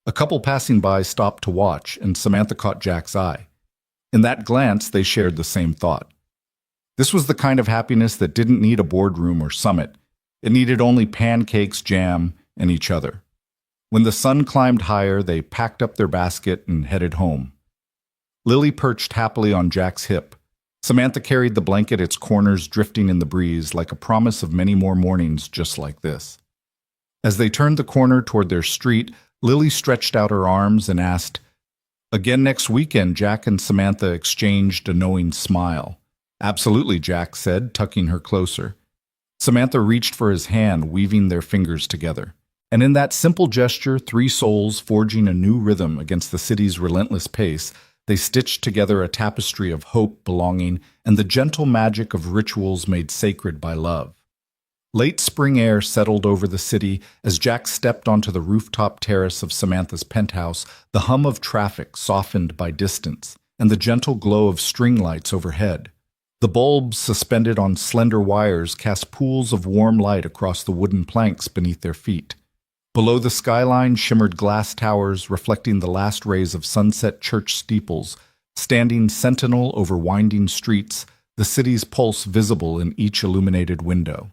A couple passing by stopped to watch, and Samantha caught Jack's eye. In that glance, they shared the same thought. This was the kind of happiness that didn't need a boardroom or summit. It needed only pancakes, jam, and each other. When the sun climbed higher, they packed up their basket and headed home. Lily perched happily on Jack's hip. Samantha carried the blanket, its corners drifting in the breeze, like a promise of many more mornings just like this. As they turned the corner toward their street, Lily stretched out her arms and asked, "Again next weekend?" Jack and Samantha exchanged a knowing smile. "Absolutely," Jack said, tucking her closer. Samantha reached for his hand, weaving their fingers together. And in that simple gesture, three souls forging a new rhythm against the city's relentless pace, they stitched together a tapestry of hope, belonging, and the gentle magic of rituals made sacred by love. Late spring air settled over the city as Jack stepped onto the rooftop terrace of Samantha's penthouse, the hum of traffic softened by distance, and the gentle glow of string lights overhead. The bulbs suspended on slender wires cast pools of warm light across the wooden planks beneath their feet. Below the skyline shimmered glass towers reflecting the last rays of sunset church steeples, standing sentinel over winding streets, the city's pulse visible in each illuminated window.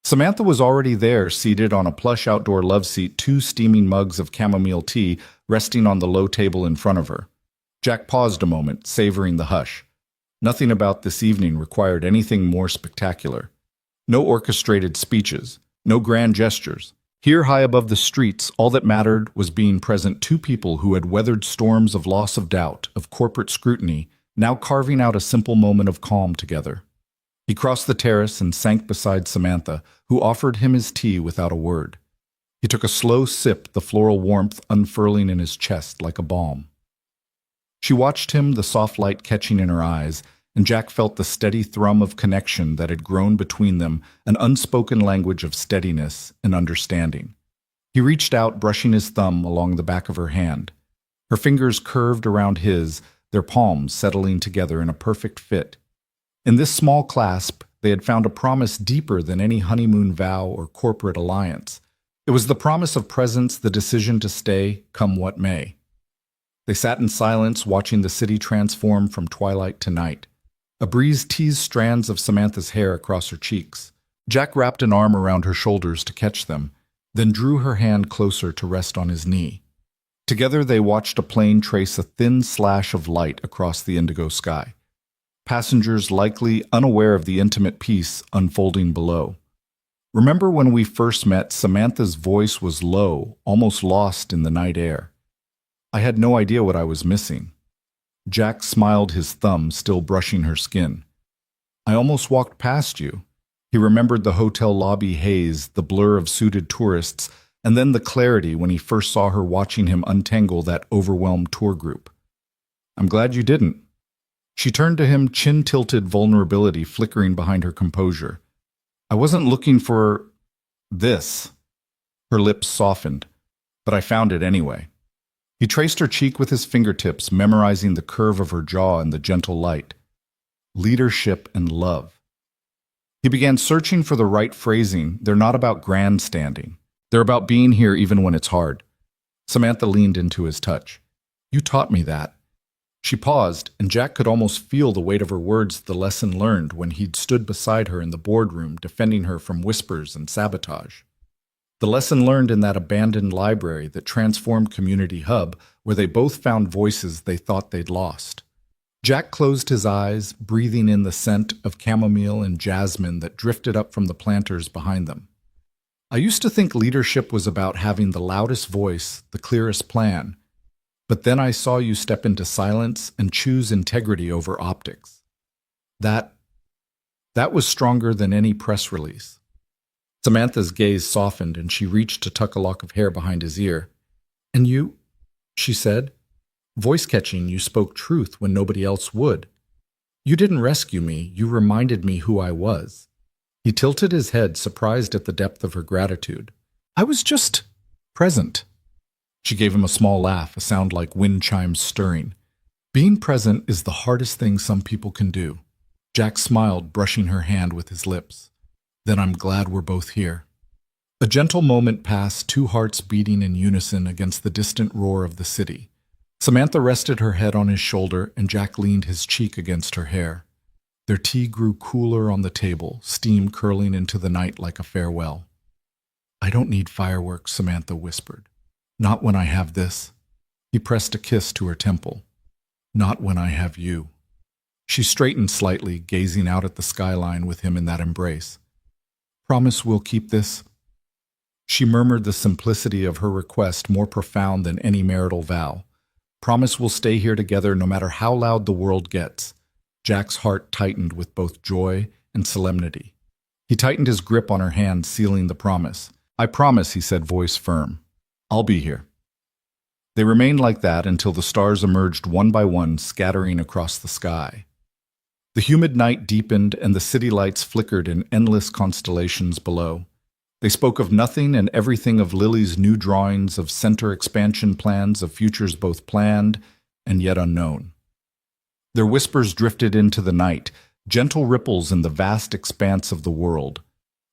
Samantha was already there, seated on a plush outdoor love seat, two steaming mugs of chamomile tea resting on the low table in front of her. Jack paused a moment, savoring the hush. Nothing about this evening required anything more spectacular. No orchestrated speeches, no grand gestures. Here, high above the streets, all that mattered was being present, two people who had weathered storms of loss of doubt, of corporate scrutiny, now carving out a simple moment of calm together. He crossed the terrace and sank beside Samantha, who offered him his tea without a word. He took a slow sip, the floral warmth unfurling in his chest like a balm. She watched him, the soft light catching in her eyes, and Jack felt the steady thrum of connection that had grown between them, an unspoken language of steadiness and understanding. He reached out, brushing his thumb along the back of her hand. Her fingers curved around his, their palms settling together in a perfect fit. In this small clasp, they had found a promise deeper than any honeymoon vow or corporate alliance. It was the promise of presence, the decision to stay, come what may. They sat in silence, watching the city transform from twilight to night. A breeze teased strands of Samantha's hair across her cheeks. Jack wrapped an arm around her shoulders to catch them, then drew her hand closer to rest on his knee. Together they watched a plane trace a thin slash of light across the indigo sky. Passengers likely unaware of the intimate peace unfolding below. "Remember when we first met?" Samantha's voice was low, almost lost in the night air. "I had no idea what I was missing." Jack smiled, his thumb still brushing her skin. "I almost walked past you." He remembered the hotel lobby haze, the blur of suited tourists, and then the clarity when he first saw her watching him untangle that overwhelmed tour group. "I'm glad you didn't." She turned to him, chin-tilted vulnerability flickering behind her composure. "I wasn't looking for this." Her lips softened, "But I found it anyway." He traced her cheek with his fingertips, memorizing the curve of her jaw and the gentle light. Leadership and love. He began searching for the right phrasing. They're not about grandstanding. They're about being here even when it's hard. Samantha leaned into his touch. "You taught me that." She paused, and Jack could almost feel the weight of her words, the lesson learned when he'd stood beside her in the boardroom, defending her from whispers and sabotage. The lesson learned in that abandoned library that transformed Community Hub, where they both found voices they thought they'd lost. Jack closed his eyes, breathing in the scent of chamomile and jasmine that drifted up from the planters behind them. "I used to think leadership was about having the loudest voice, the clearest plan. But then I saw you step into silence and choose integrity over optics. That was stronger than any press release. Samantha's gaze softened and she reached to tuck a lock of hair behind his ear. And you, she said, voice catching, you spoke truth when nobody else would. You didn't rescue me, you reminded me who I was. He tilted his head, surprised at the depth of her gratitude. I was just present. She gave him a small laugh, a sound like wind chimes stirring. Being present is the hardest thing some people can do. Jack smiled, brushing her hand with his lips. Then I'm glad we're both here. A gentle moment passed, two hearts beating in unison against the distant roar of the city. Samantha rested her head on his shoulder, and Jack leaned his cheek against her hair. Their tea grew cooler on the table, steam curling into the night like a farewell. I don't need fireworks, Samantha whispered. Not when I have this. He pressed a kiss to her temple. Not when I have you. She straightened slightly, gazing out at the skyline with him in that embrace. Promise we'll keep this? She murmured the simplicity of her request more profound than any marital vow. Promise we'll stay here together no matter how loud the world gets. Jack's heart tightened with both joy and solemnity. He tightened his grip on her hand, sealing the promise. I promise, he said, voice firm. I'll be here. They remained like that until the stars emerged one by one, scattering across the sky. The humid night deepened and the city lights flickered in endless constellations below. They spoke of nothing and everything, of Lily's new drawings, of center expansion plans, of futures both planned and yet unknown. Their whispers drifted into the night, gentle ripples in the vast expanse of the world.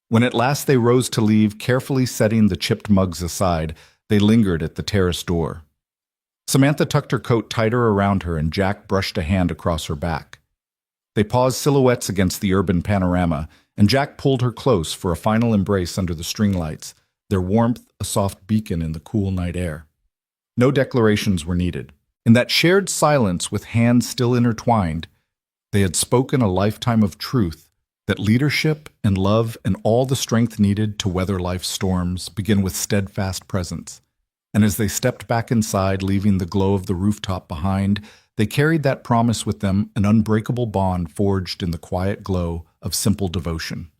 When at last they rose to leave, carefully setting the chipped mugs aside, they lingered at the terrace door. Samantha tucked her coat tighter around her and Jack brushed a hand across her back. They paused silhouettes against the urban panorama, and Jack pulled her close for a final embrace under the string lights, their warmth a soft beacon in the cool night air. No declarations were needed. In that shared silence, with hands still intertwined, they had spoken a lifetime of truth, that leadership and love and all the strength needed to weather life's storms begin with steadfast presence. And as they stepped back inside, leaving the glow of the rooftop behind, they carried that promise with them, an unbreakable bond forged in the quiet glow of simple devotion.